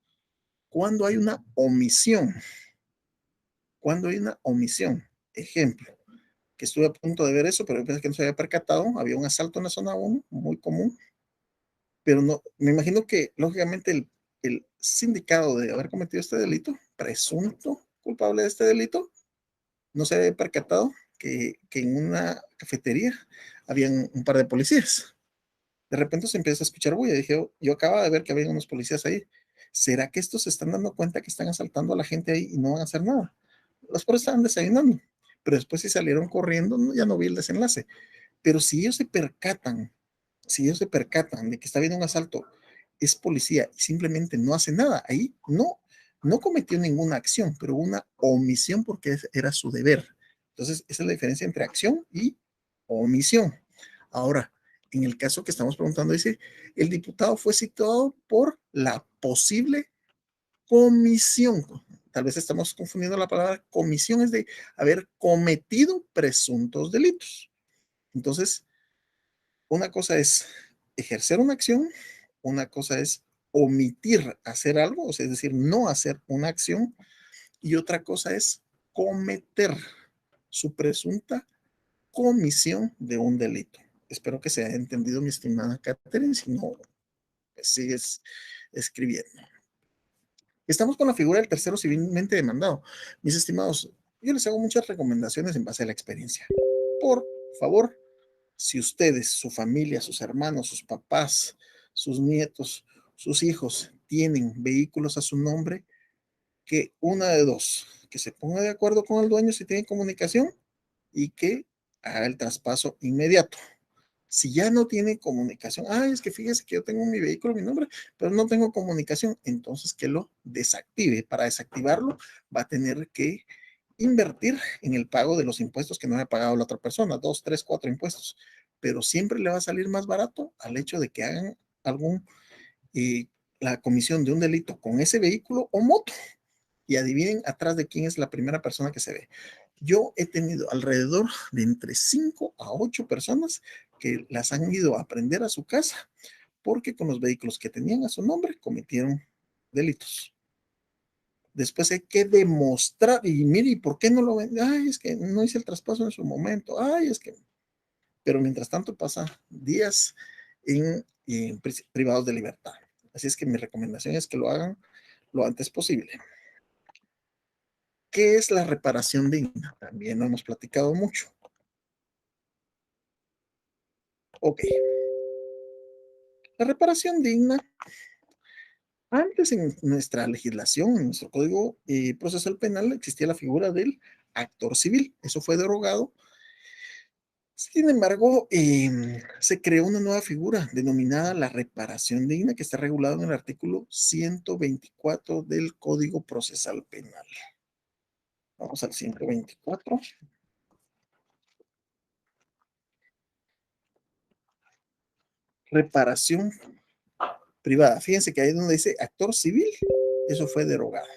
Speaker 1: ¿Cuándo hay una omisión? ¿Cuándo hay una omisión? Ejemplo, que estuve a punto de ver eso, pero pensé que no se había percatado. Había un asalto en la zona 1, muy común, pero no, me imagino que lógicamente el sindicado de haber cometido este delito, presunto culpable de este delito, no se había percatado que en una cafetería habían un par de policías. De repente se empieza a escuchar bulla. Dije, "Oh, yo acababa de ver que había unos policías ahí. ¿Será que estos se están dando cuenta que están asaltando a la gente ahí y no van a hacer nada?" Los pobres estaban desayunando, pero después sí salieron corriendo, ya no vi el desenlace. Pero si ellos se percatan de que está habiendo un asalto, es policía y simplemente no hace nada, ahí no cometió ninguna acción, pero una omisión porque era su deber. Entonces, esa es la diferencia entre acción y omisión. Ahora, en el caso que estamos preguntando, dice, el diputado fue situado por la posible comisión. Tal vez estamos confundiendo la palabra comisión, es de haber cometido presuntos delitos. Entonces, una cosa es ejercer una acción, una cosa es omitir hacer algo, o sea, es decir, no hacer una acción, y otra cosa es cometer su presunta comisión de un delito. Espero que se haya entendido, mi estimada Catherine, si no, pues sigues escribiendo. Estamos con la figura del tercero civilmente demandado. Mis estimados, yo les hago muchas recomendaciones en base a la experiencia. Por favor, si ustedes, su familia, sus hermanos, sus papás, sus nietos, sus hijos tienen vehículos a su nombre, que una de dos, que se ponga de acuerdo con el dueño si tiene comunicación y que haga el traspaso inmediato. Si ya no tiene comunicación, es que fíjese que yo tengo mi vehículo, mi nombre, pero no tengo comunicación, entonces que lo desactive. Para desactivarlo va a tener que invertir en el pago de los impuestos que no haya pagado la otra persona, 2, 3, 4 impuestos, pero siempre le va a salir más barato al hecho de que hagan algún, eh, la comisión de un delito con ese vehículo o moto. Y adivinen atrás de quién es la primera persona que se ve. Yo he tenido alrededor de entre 5 a 8 personas que las han ido a prender a su casa porque con los vehículos que tenían a su nombre cometieron delitos. Después hay que demostrar, y mire, ¿y por qué no lo ven? Es que no hice el traspaso en su momento. Es que, pero mientras tanto pasa días en privados de libertad. Así es que mi recomendación es que lo hagan lo antes posible. ¿Qué es la reparación digna? También lo hemos platicado mucho. Ok. La reparación digna, antes en nuestra legislación, en nuestro Código Procesal Penal, existía la figura del actor civil. Eso fue derogado. Sin embargo, se creó una nueva figura denominada la reparación digna, que está regulada en el artículo 124 del Código Procesal Penal. Vamos al 124. Reparación privada. Fíjense que ahí donde dice actor civil, eso fue derogado.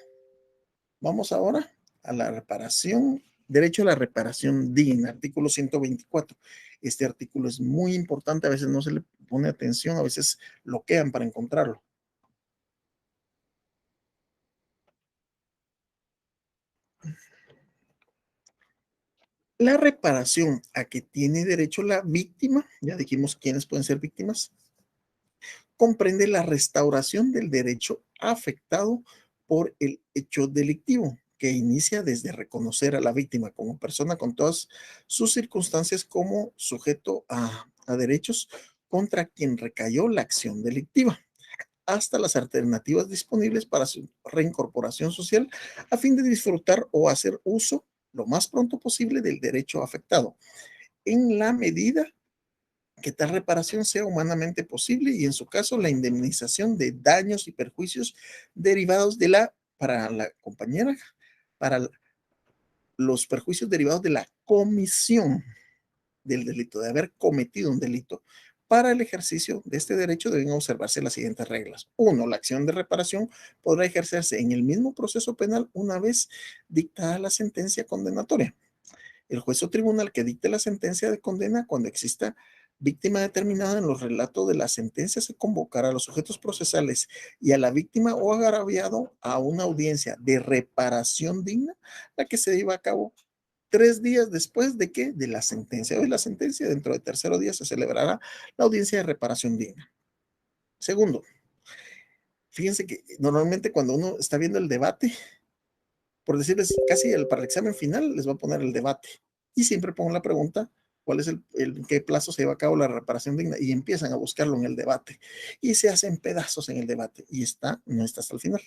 Speaker 1: Vamos ahora a la reparación, derecho a la reparación digna, artículo 124. Este artículo es muy importante, a veces no se le pone atención, a veces bloquean para encontrarlo. La reparación a que tiene derecho la víctima, ya dijimos quiénes pueden ser víctimas, comprende la restauración del derecho afectado por el hecho delictivo, que inicia desde reconocer a la víctima como persona con todas sus circunstancias como sujeto a derechos contra quien recayó la acción delictiva, hasta las alternativas disponibles para su reincorporación social a fin de disfrutar o hacer uso lo más pronto posible del derecho afectado, en la medida que tal reparación sea humanamente posible y en su caso la indemnización de daños y perjuicios derivados para la compañera, para los perjuicios derivados de la comisión del delito, de haber cometido un delito. Para el ejercicio de este derecho deben observarse las siguientes reglas. 1. La acción de reparación podrá ejercerse en el mismo proceso penal una vez dictada la sentencia condenatoria. el juez o tribunal que dicte la sentencia de condena cuando exista víctima determinada en los relatos de la sentencia se convocará a los sujetos procesales y a la víctima o agraviado a una audiencia de reparación digna, la que se lleva a cabo 3 días después de que de la sentencia. Hoy la sentencia, dentro de tercero día se celebrará la audiencia de reparación digna. Segundo, fíjense que normalmente cuando uno está viendo el debate, por decirles casi para el examen final, les va a poner el debate. Y siempre pongo la pregunta, ¿cuál es en qué plazo se lleva a cabo la reparación digna? Y empiezan a buscarlo en el debate. Y se hacen pedazos en el debate. Y no está hasta el final.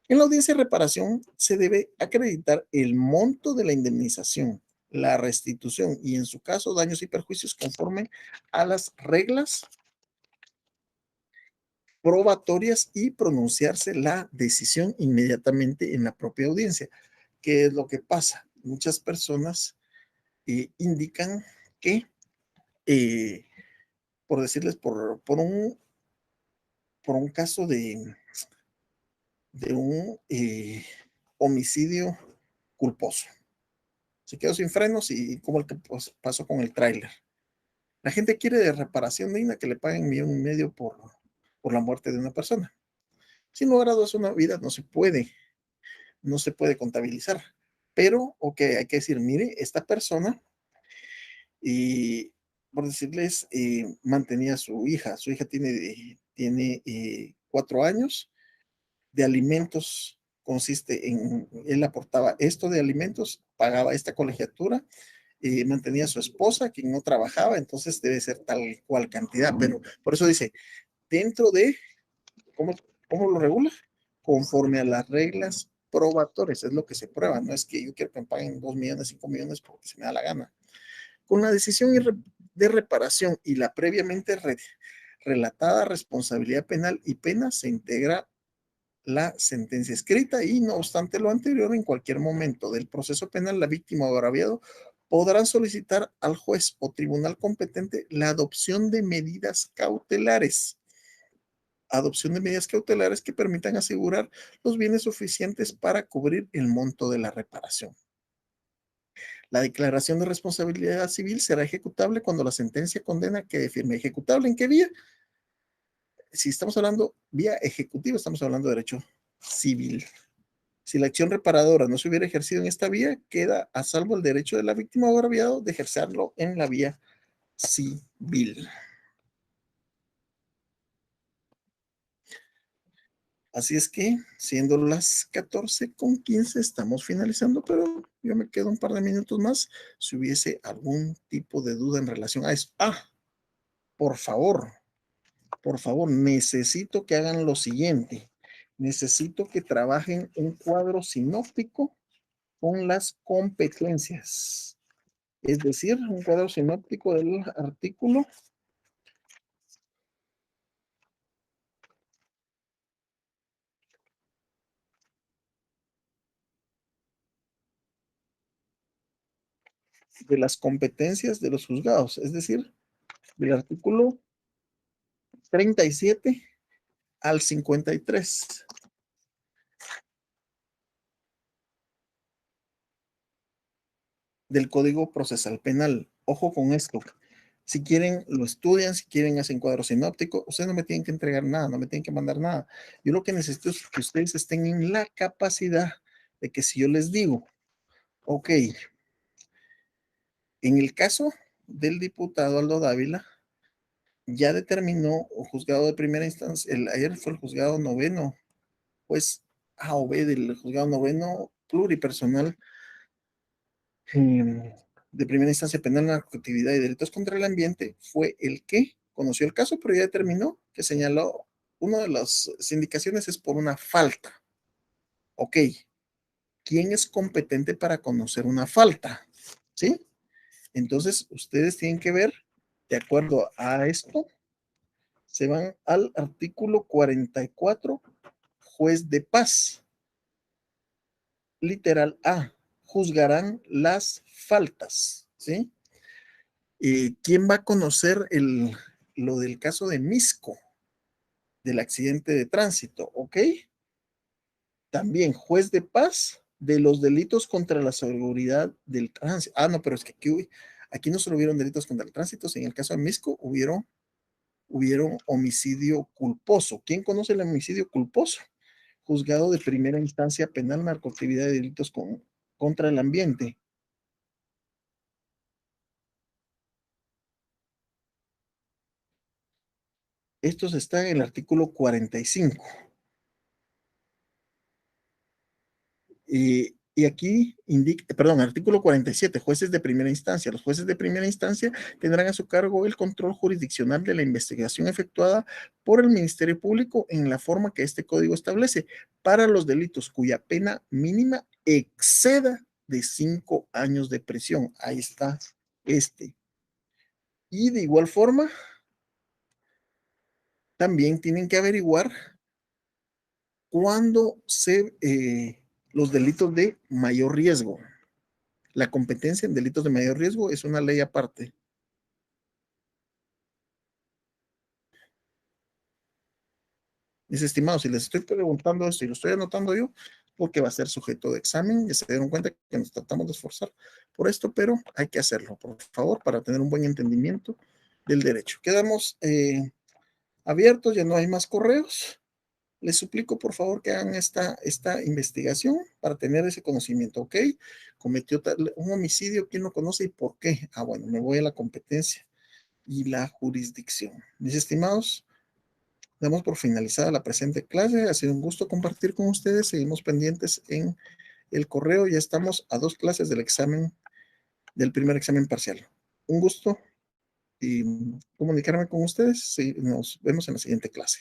Speaker 1: En la audiencia de reparación se debe acreditar el monto de la indemnización, la restitución y en su caso daños y perjuicios conforme a las reglas probatorias y pronunciarse la decisión inmediatamente en la propia audiencia. ¿Qué es lo que pasa? Muchas personas indican que, por decirles, por un caso de un homicidio culposo, se quedó sin frenos y como el que pasó con el tráiler. La gente quiere de reparación digna que le paguen 1,5 millones por la muerte de una persona. Sin lugar a dudas, una vida no se puede contabilizar. Pero, ok, hay que decir, mire, esta persona, y por decirles, mantenía a su hija tiene 4 años, de alimentos consiste él aportaba esto de alimentos, pagaba esta colegiatura, mantenía a su esposa, quien no trabajaba, entonces debe ser tal cual cantidad, pero por eso dice, dentro de, ¿cómo, cómo lo regula? Conforme a las reglas probatorias, es lo que se prueba, no es que yo quiero que me paguen 2 millones, 5 millones porque se me da la gana. Con la decisión de reparación y la previamente relatada responsabilidad penal y pena se integra la sentencia escrita y no obstante lo anterior, en cualquier momento del proceso penal, la víctima o agraviado podrán solicitar al juez o tribunal competente la adopción de medidas cautelares. Adopción de medidas cautelares que permitan asegurar los bienes suficientes para cubrir el monto de la reparación. La declaración de responsabilidad civil será ejecutable cuando la sentencia condena quede firme. ¿Ejecutable en qué vía? Si estamos hablando vía ejecutiva, estamos hablando de derecho civil. Si la acción reparadora no se hubiera ejercido en esta vía, queda a salvo el derecho de la víctima o agraviado de ejercerlo en la vía civil. Así es que, siendo las 14:15, estamos finalizando, pero yo me quedo un par de minutos más si hubiese algún tipo de duda en relación a eso. Por favor, necesito que hagan lo siguiente. Necesito que trabajen un cuadro sinóptico con las competencias. Es decir, un cuadro sinóptico del artículo de las competencias de los juzgados, es decir, del artículo 37 al 53. Del Código Procesal Penal. Ojo con esto. Si quieren, lo estudian, si quieren, hacen cuadro sinóptico. Ustedes no me tienen que entregar nada, no me tienen que mandar nada. Yo lo que necesito es que ustedes estén en la capacidad de que si yo les digo, ok, en el caso del diputado Aldo Dávila, ya determinó o juzgado de primera instancia, ayer fue el juzgado noveno, pues A o B del juzgado noveno pluripersonal de primera instancia penal, narcoactividad y delitos contra el ambiente, fue el que conoció el caso, pero ya determinó que señaló, una de las indicaciones es por una falta. Ok, ¿quién es competente para conocer una falta? ¿Sí? Entonces, ustedes tienen que ver, de acuerdo a esto, se van al artículo 44, juez de paz. Literal A, juzgarán las faltas, ¿sí? ¿Quién va a conocer lo del caso de Misco, del accidente de tránsito? ¿Ok? También juez de paz de los delitos contra la seguridad del tránsito. Ah, no, pero es que aquí no solo hubieron delitos contra el tránsito, sino en el caso de Misco hubieron homicidio culposo. ¿Quién conoce el homicidio culposo? Juzgado de primera instancia penal, narcoactividad y delitos contra el ambiente. Estos están en el artículo 45. Y aquí indica, perdón, artículo 47, jueces de primera instancia. Los jueces de primera instancia tendrán a su cargo el control jurisdiccional de la investigación efectuada por el Ministerio Público en la forma que este código establece para los delitos cuya pena mínima exceda de 5 años de prisión. Ahí está este. Y de igual forma, también tienen que averiguar cuándo los delitos de mayor riesgo. La competencia en delitos de mayor riesgo es una ley aparte. Mis estimados, si les estoy preguntando esto y lo estoy anotando yo, porque va a ser sujeto de examen, ya se dieron cuenta que nos tratamos de esforzar por esto, pero hay que hacerlo, por favor, para tener un buen entendimiento del derecho. Quedamos abiertos, ya no hay más correos. Les suplico, por favor, que hagan esta investigación para tener ese conocimiento, ¿ok? Cometió un homicidio, ¿quién lo conoce y por qué? Ah, bueno, me voy a la competencia y la jurisdicción. Mis estimados, damos por finalizada la presente clase. Ha sido un gusto compartir con ustedes. Seguimos pendientes en el correo. Ya estamos a 2 clases del examen, del primer examen parcial. Un gusto y comunicarme con ustedes. Sí, nos vemos en la siguiente clase.